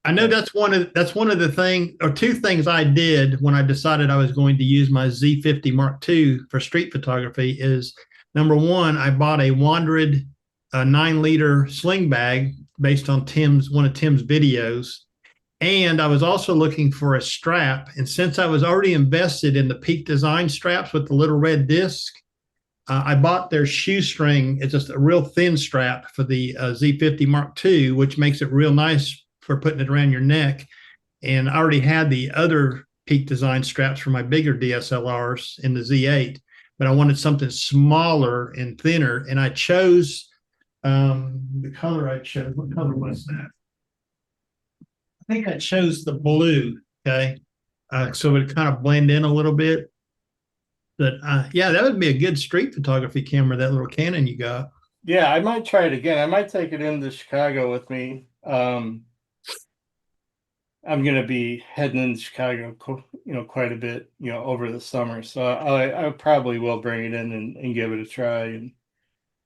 I know Yeah. that's one of the thing or two things I did when I decided I was going to use my Z50 Mark II for street photography is number one, I bought a Wandered 9-liter sling bag based on one of Tim's videos. And I was also looking for a strap. And since I was already invested in the Peak Design straps with the little red disc, I bought their shoestring. It's just a real thin strap for the Z50 Mark II, which makes it real nice for putting it around your neck. And I already had the other Peak Design straps for my bigger DSLRs in the Z8, but I wanted something smaller and thinner. And I chose the color I chose. What color was that? I think I chose the blue. Okay. So it kind of blend in a little bit. But yeah, that would be a good street photography camera, that little Canon you got. Yeah, I might try it again. I might take it into Chicago with me. I'm going to be heading into Chicago, quite a bit, over the summer. So I probably will bring it in and give it a try. And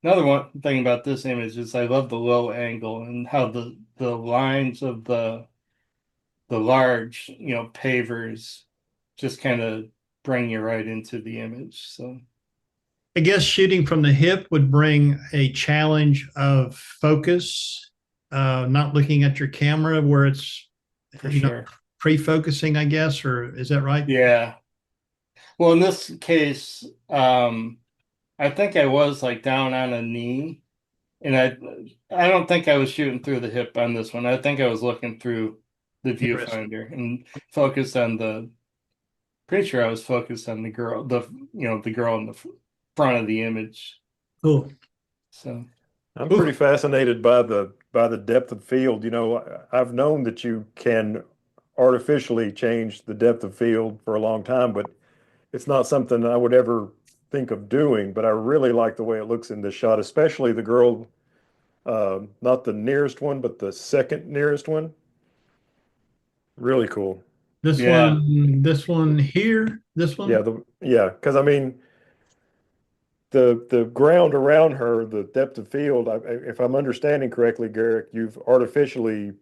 another one thing about this image is I love the low angle and how the lines of the large, pavers just kind of bring you right into the image. So I guess shooting from the hip would bring a challenge of focus, not looking at your camera where it's for sure. pre-focusing, I guess, or is that right? Yeah. Well, in this case, I think I was like down on a knee, and I don't think I was shooting through the hip on this one. I think I was looking through the viewfinder and focused on pretty sure I was focused on the girl, the girl in the front of the image. Cool. So I'm pretty fascinated by the depth of field. I've known that you can artificially change the depth of field for a long time, but it's not something I would ever think of doing. But I really like the way it looks in this shot, especially the girl, not the nearest one, but the second nearest one. Really cool. This Yeah. one here, this one. Yeah, because I mean, the ground around her, the depth of field. If I'm understanding correctly, Garrick, you've artificially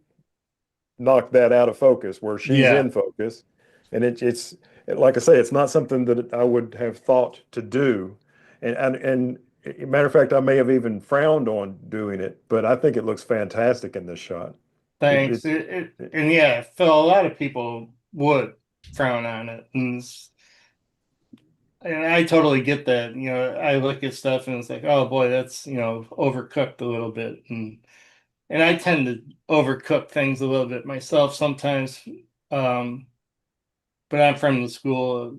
knocked that out of focus where she's Yeah. in focus, and it's like I say, it's not something that I would have thought to do, and matter of fact, I may have even frowned on doing it, but I think it looks fantastic in this shot. Thanks. And yeah, Phil, a lot of people would frown on it, and I totally get that. I look at stuff and it's like, oh boy, that's overcooked a little bit, and I tend to overcook things a little bit myself sometimes. But I'm from the school of,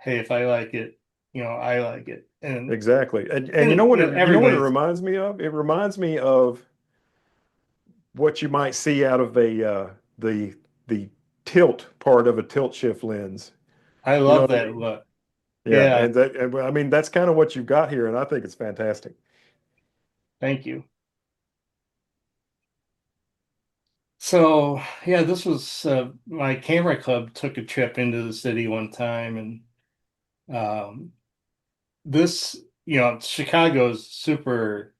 hey, if I like it, I like it, and Exactly, and you know what it everybody's reminds me of? It reminds me of what you might see out of the tilt part of a tilt shift lens. I You love know what I that mean? look. Yeah, Yeah. and I mean that's kind of what you've got here, and I think it's fantastic. Thank you. So yeah, this was my camera club took a trip into the city one time, and this, Chicago's super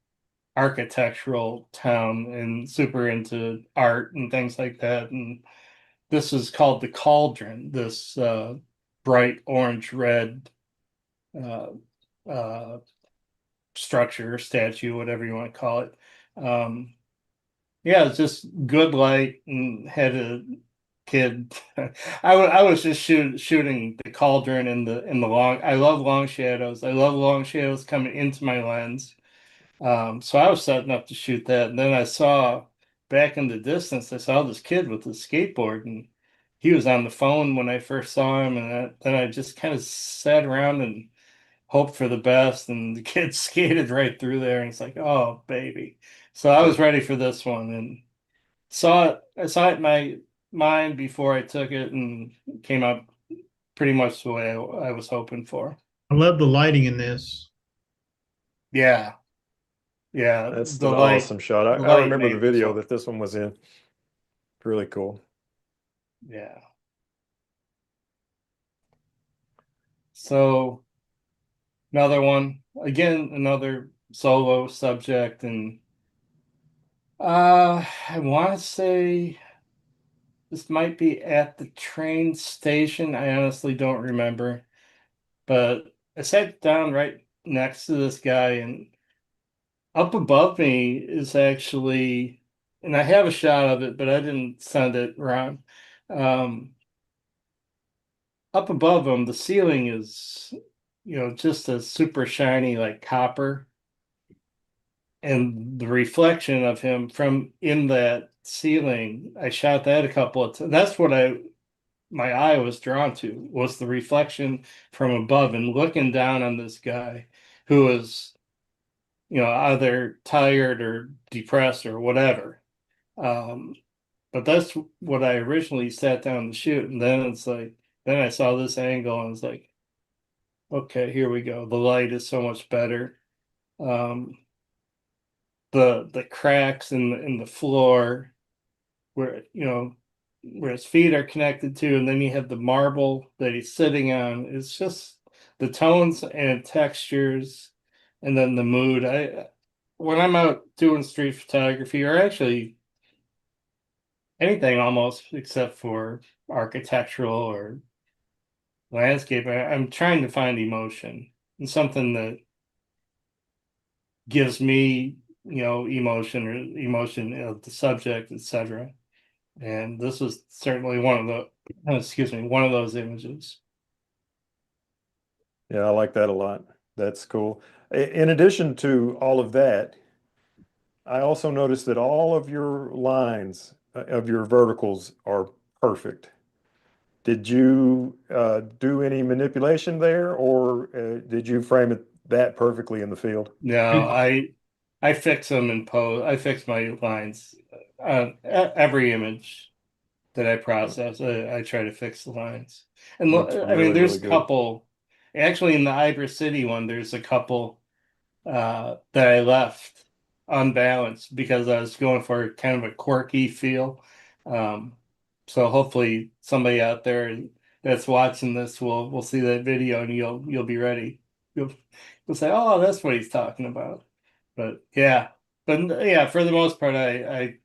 architectural town and super into art and things like that. And this is called the Cauldron, this bright orange red uh, uh, structure, statue, whatever you want to call it. Um, yeah, it's just good light and had a kid. I was just shooting the Cauldron in the long. I love long shadows. I love long shadows coming into my lens. So I was setting up to shoot that, and then I saw back in the distance, I saw this kid with a skateboard, and he was on the phone when I first saw him, and then I just kind of sat around and hoped for the best, and the kid skated right through there, and it's like, oh baby. So I was ready for this one, and I saw it in my mind before I took it, and came out pretty much the way I was hoping for. I love the lighting in this. Yeah, yeah, That's an awesome shot. the I light remember the made this video one. that this one was in. Really cool. Yeah. So another one, again, another solo subject, and I want to say this might be at the train station. I honestly don't remember, but I sat down right next to this guy, and up above me is actually, and I have a shot of it, but I didn't send it around. Um, Up above him, the ceiling is, just a super shiny like copper, and the reflection of him from in that ceiling, I shot that a couple of times. That's what my eye was drawn to, was the reflection from above and looking down on this guy who was, either tired or depressed or whatever. Um, but that's what I originally sat down to shoot, and then it's like, then I saw this angle and it's like, okay, here we go. The light is so much better. Um, the cracks in the floor where, where his feet are connected to, and then you have the marble that he's sitting on. It's just the tones and textures, and then the mood. When I'm out doing street photography, or actually anything almost except for architectural or landscape, I'm trying to find emotion and something that gives me, emotion, or emotion of the subject, etc. And this was certainly one of one of those images. Yeah, I like that a lot. That's cool. In addition to all of that, I also noticed that all of your lines of your verticals are perfect. Did you do any manipulation there, or did you frame it that perfectly in the field? No, I fix them in post. I fix my lines. Every image that I process, I try to fix the lines. And Looks I mean, really, there's really a good. couple. Actually, in the Ibris City one, there's a couple that I left unbalanced because I was going for kind of a quirky feel. Um, so hopefully somebody out there that's watching this will see that video, and you'll be ready. You'll say, "Oh, that's what he's talking about." But yeah, for the most part, I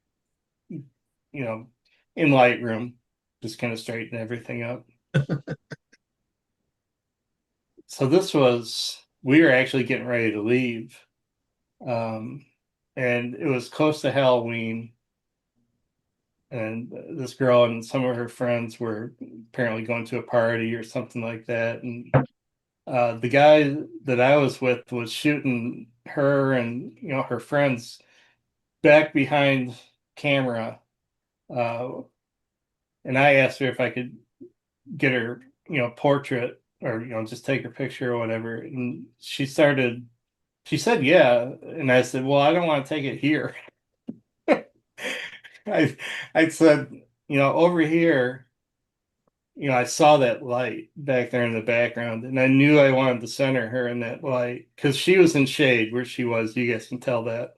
you know in Lightroom just kind of straighten everything up. So we were actually getting ready to leave. Um, and it was close to Halloween, and this girl and some of her friends were apparently going to a party or something like that. And the guy that I was with was shooting her and her friends back behind camera. Uh, and I asked her if I could get her, portrait, or just take her picture or whatever. And she said yeah, and I said, well, I don't want to take it here. I I said, over here, I saw that light back there in the background, and I knew I wanted to center her in that light because she was in shade where she was. You guys can tell that,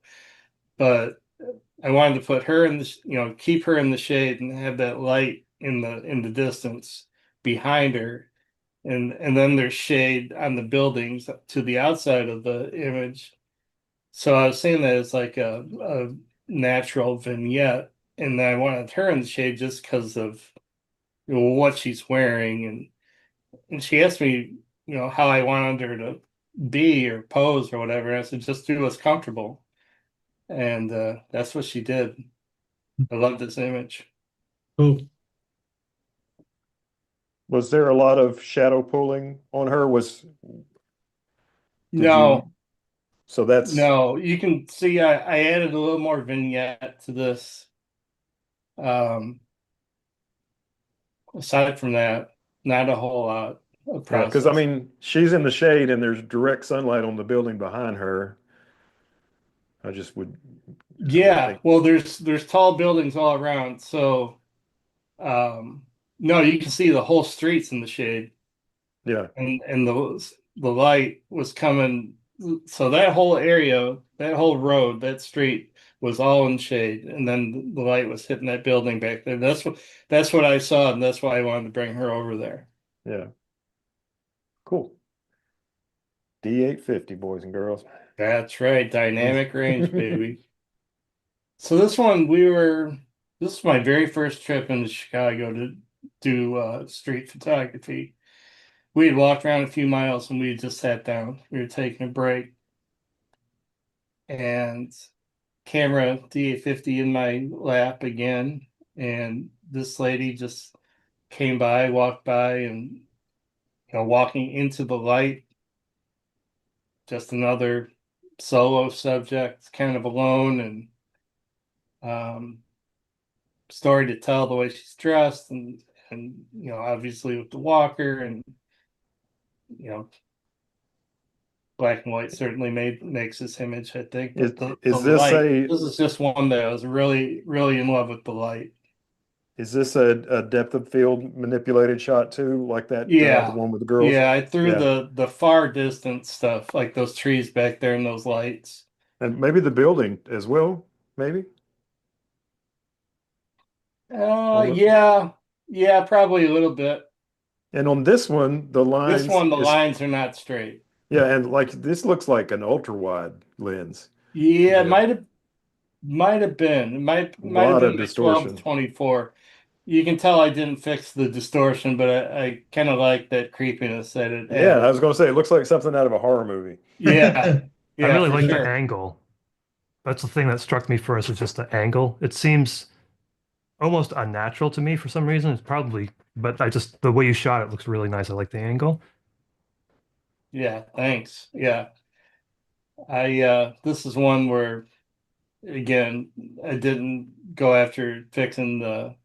but I wanted to put her in the, keep her in the shade and have that light in the distance behind her, and then there's shade on the buildings to the outside of the image. So I was seeing that as like a natural vignette, and I wanted her in the shade just because of what she's wearing, and she asked me, how I wanted her to be or pose or whatever. And I said, just do what's comfortable, and that's what she did. I love this image. Cool. Was there a lot of shadow pulling on her? No, So that's no, you can see I added a little more vignette to this. Aside from that, not a whole lot of yeah, because process. I mean, she's in the shade and there's direct sunlight on the building behind her. I just would Yeah, think, well, there's tall buildings all around, so no, you can see the whole streets in the shade, yeah, and the light was coming, so that whole area, that whole road, that street was all in shade, and then the light was hitting that building back there. That's what I saw, and that's why I wanted to bring her over there. yeah, cool. D850, boys and girls. That's right, dynamic range, baby. So this is my very first trip into Chicago to do street photography. We had walked around a few miles and we had just sat down. We were taking a break, and camera D850 in my lap again. And this lady just came by, walked by, and walking into the light, just another solo subject, kind of alone, and story to tell the way she's dressed, and obviously with the walker, and black and white certainly makes this image, I think. But Is the this light, this is just one that I was really, really in love with the light. is this a depth of field manipulated shot too, like that? Yeah. The one with the girls. Yeah, I threw Yeah. the far distance stuff, like those trees back there and those lights. And maybe the building as well, maybe. Yeah, probably a little bit. And on this one, the lines This one, the lines are not straight. yeah, and like this looks like an ultra wide lens. Yeah, it Yeah. might have been. It might A have lot been of the distortion. 12-24. You can tell I didn't fix the distortion, but I kind of like that creepiness that it Yeah, added. I was gonna say it looks like something out of a horror movie. Yeah. I really for like sure. the angle. That's the thing that struck me first, is just the angle. It seems almost unnatural to me for some reason. It's probably, but the way you shot it looks really nice. I like the angle. Yeah, thanks. Yeah. This is one where, again, I didn't go after fixing the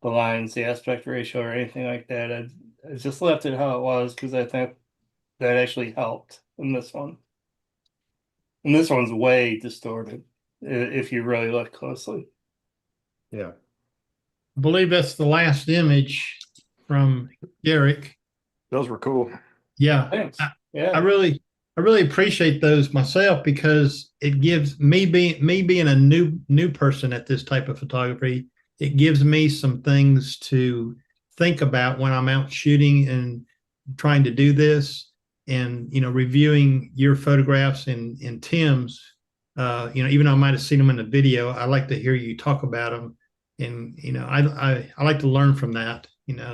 lines, the aspect ratio, or anything like that. I just left it how it was because I think that actually helped in this one. And this one's way distorted if you really look closely. Yeah. I believe that's the last image from Garrick. Those were cool. Yeah. Thanks. Yeah. I really appreciate those myself, because it gives me being a new person at this type of photography, it gives me some things to think about when I'm out shooting and trying to do this, and reviewing your photographs and Tim's. Even though I might have seen them in the video, I like to hear you talk about them, and I like to learn from that.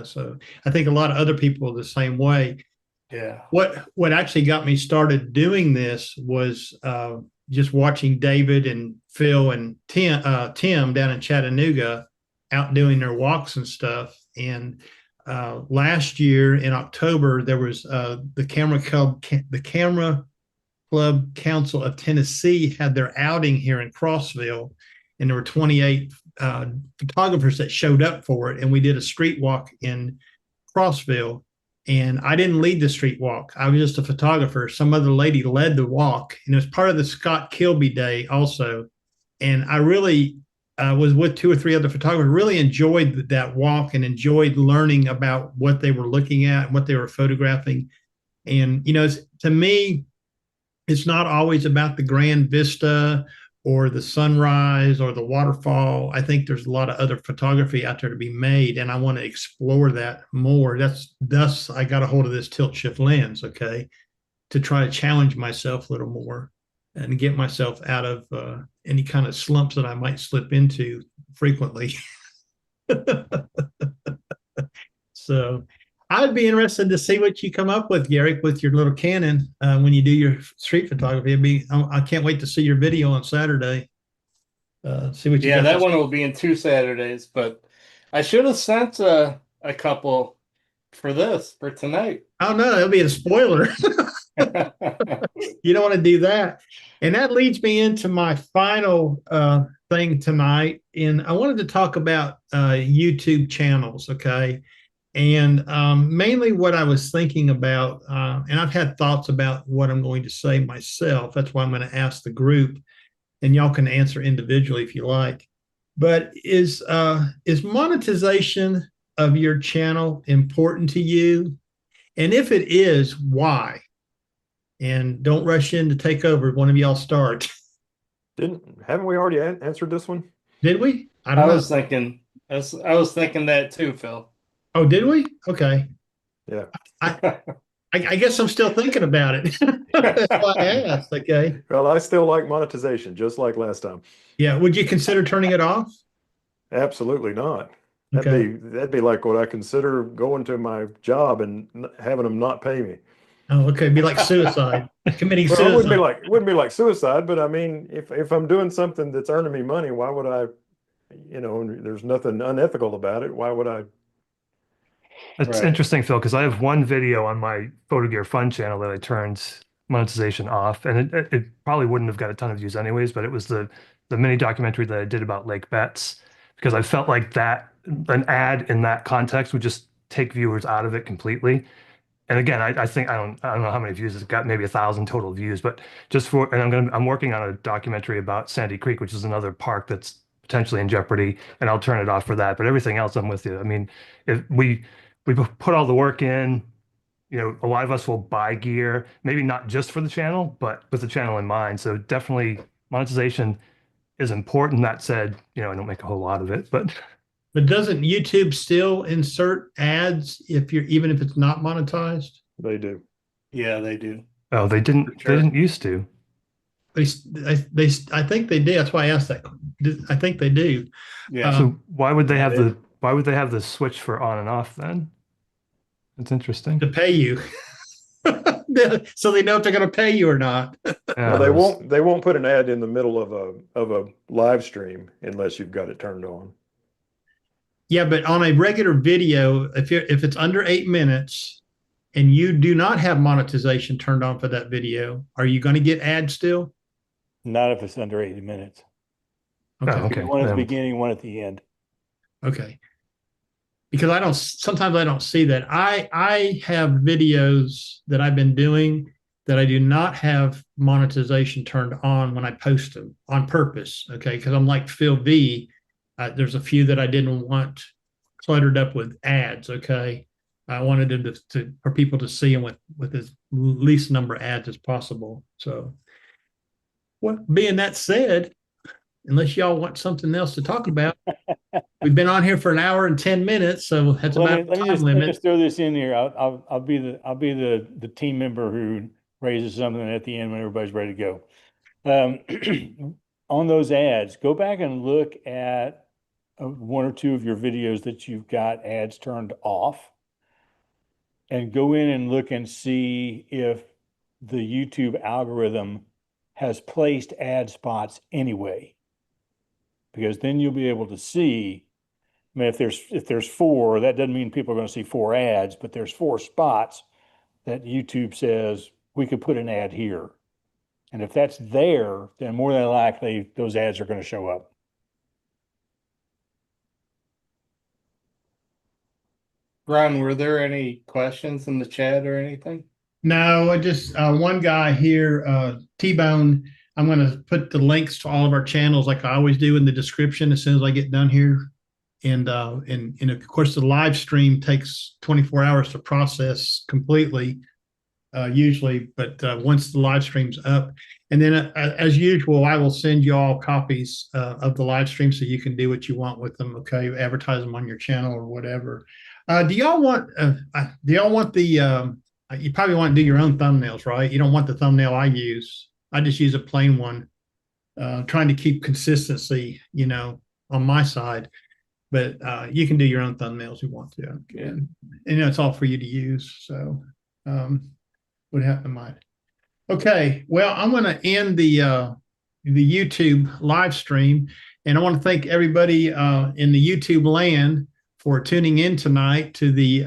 So I think a lot of other people are the same way. Yeah. What actually got me started doing this was just watching David and Phil and Tim down in Chattanooga out doing their walks and stuff. And last year in October, there was the Camera Club Council of Tennessee had their outing here in Crossville, and there were 28 photographers that showed up for it, and we did a street walk in Crossville. And I didn't lead the street walk. I was just a photographer. Some other lady led the walk, and it was part of the Scott Kilby Day also. And I really was with 2 or 3 other photographers. Really enjoyed that walk and enjoyed learning about what they were looking at and what they were photographing. And to me, it's not always about the grand vista or the sunrise or the waterfall. I think there's a lot of other photography out there to be made, and I want to explore that more. Thus I got a hold of this tilt shift lens, okay, to try to challenge myself a little more and get myself out of any kind of slumps that I might slip into frequently. So I'd be interested to see what you come up with, Garrick, with your little Canon when you do your street photography. I can't wait to see your video on Saturday. See what you Yeah, got. that one will be in 2 Saturdays, but I should have sent a couple for tonight. Oh no, it'll be a spoiler. You don't want to do that. And that leads me into my final thing tonight. And I wanted to talk about YouTube channels, okay? And mainly what I was thinking about, and I've had thoughts about what I'm going to say myself. That's why I'm going to ask the group, and y'all can answer individually if you like. But is monetization of your channel important to you? And if it is, why? And don't rush in to take over. One of y'all start. Haven't we already answered this one? Did we? I I don't know. was thinking that too, Phil. Oh, did we? Okay. Yeah. I guess I'm still thinking about it. That's why I asked. Okay. Well, I still like monetization, just like last time. Yeah. Would you consider turning it off? Absolutely not. Okay. That'd be like what I consider going to my job and having them not pay me. Oh, okay. It'd be like suicide. Committing Well, suicide. it wouldn't be like suicide, but I mean, if I'm doing something that's earning me money, why would I, there's nothing unethical about it. Why would I? It's Right. interesting, Phil, because I have one video on my Photo Gear Fun channel that I turned monetization off, and it probably wouldn't have got a ton of views anyways, but it was the mini documentary that I did about lake bets, because I felt like that an ad in that context would just take viewers out of it completely. And again, I think I don't know how many views it's got, maybe 1,000 total views, but and I'm working on a documentary about Sandy Creek, which is another park that's potentially in jeopardy, and I'll turn it off for that. But everything else, I'm with you. I mean, if we put all the work in, a lot of us will buy gear, maybe not just for the channel, but with the channel in mind. So definitely monetization is important. That said, I don't make a whole lot of it, but doesn't YouTube still insert ads even if it's not monetized? They do. Yeah, they do. oh, they didn't Sure. they didn't used to. I think they did. That's why I asked that. I think they do. Yeah. So why would they have they- the switch for on and off then? That's interesting. To pay you. So they know if they're going to pay you or not. Well, they won't put an ad in the middle of a live stream unless you've got it turned on. Yeah, but on a regular video, if it's under 8 minutes and you do not have monetization turned on for that video, are you going to get ads still? Not if it's under 80 minutes. Oh, okay. One at the Yeah. beginning, one at the end. Okay. Because sometimes I don't see that. I have videos that I've been doing that I do not have monetization turned on when I post them on purpose. Okay. Because I'm like Phil V. There's a few that I didn't want cluttered up with ads. Okay. I wanted them for people to see them with as least number of ads as possible. So, well, being that said, unless y'all want something else to talk about, we've been on here for an hour and 10 minutes, so that's about Let me time limit. just throw this in here. I'll be the team member who raises something at the end when everybody's ready to go. On those ads, go back and look at one or two of your videos that you've got ads turned off, and go in and look and see if the YouTube algorithm has placed ad spots anyway. Because then you'll be able to see, I mean, if there's 4, that doesn't mean people are going to see 4 ads, but there's 4 spots that YouTube says we could put an ad here. And if that's there, then more than likely those ads are going to show up. Ron, were there any questions in the chat or anything? No, I just one guy here, T-Bone, I'm going to put the links to all of our channels like I always do in the description as soon as I get done here. And of course, the live stream takes 24 hours to process completely, usually. But once the live stream's up, and then as usual, I will send you all copies of the live stream so you can do what you want with them. Okay, advertise them on your channel or whatever. Do y'all want the? You probably want to do your own thumbnails, right? You don't want the thumbnail I use. I just use a plain one, trying to keep consistency, on my side. But you can do your own thumbnails if you want to. And it's all for you to use. So would have in mind. Okay, well, I'm going to end the YouTube live stream. And I want to thank everybody in the YouTube land for tuning in tonight to the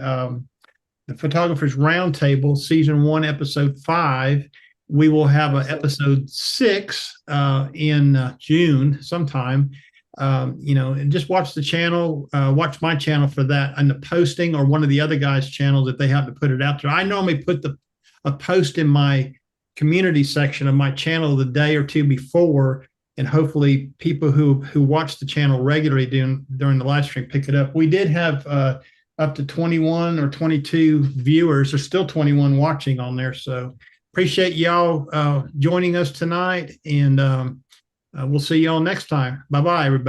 Photographers Roundtable, Season 1, Episode 5. We will have an Episode 6 in June sometime. And just watch the channel, watch my channel for that, and the posting, or one of the other guys' channels if they happen to put it out there. I normally put a post in my community section of my channel the day or two before, and hopefully people who watch the channel regularly during the live stream pick it up. We did have up to 21 or 22 viewers. There's still 21 watching on there. So appreciate y'all joining us tonight, and we'll see y'all next time. Bye-bye, everybody.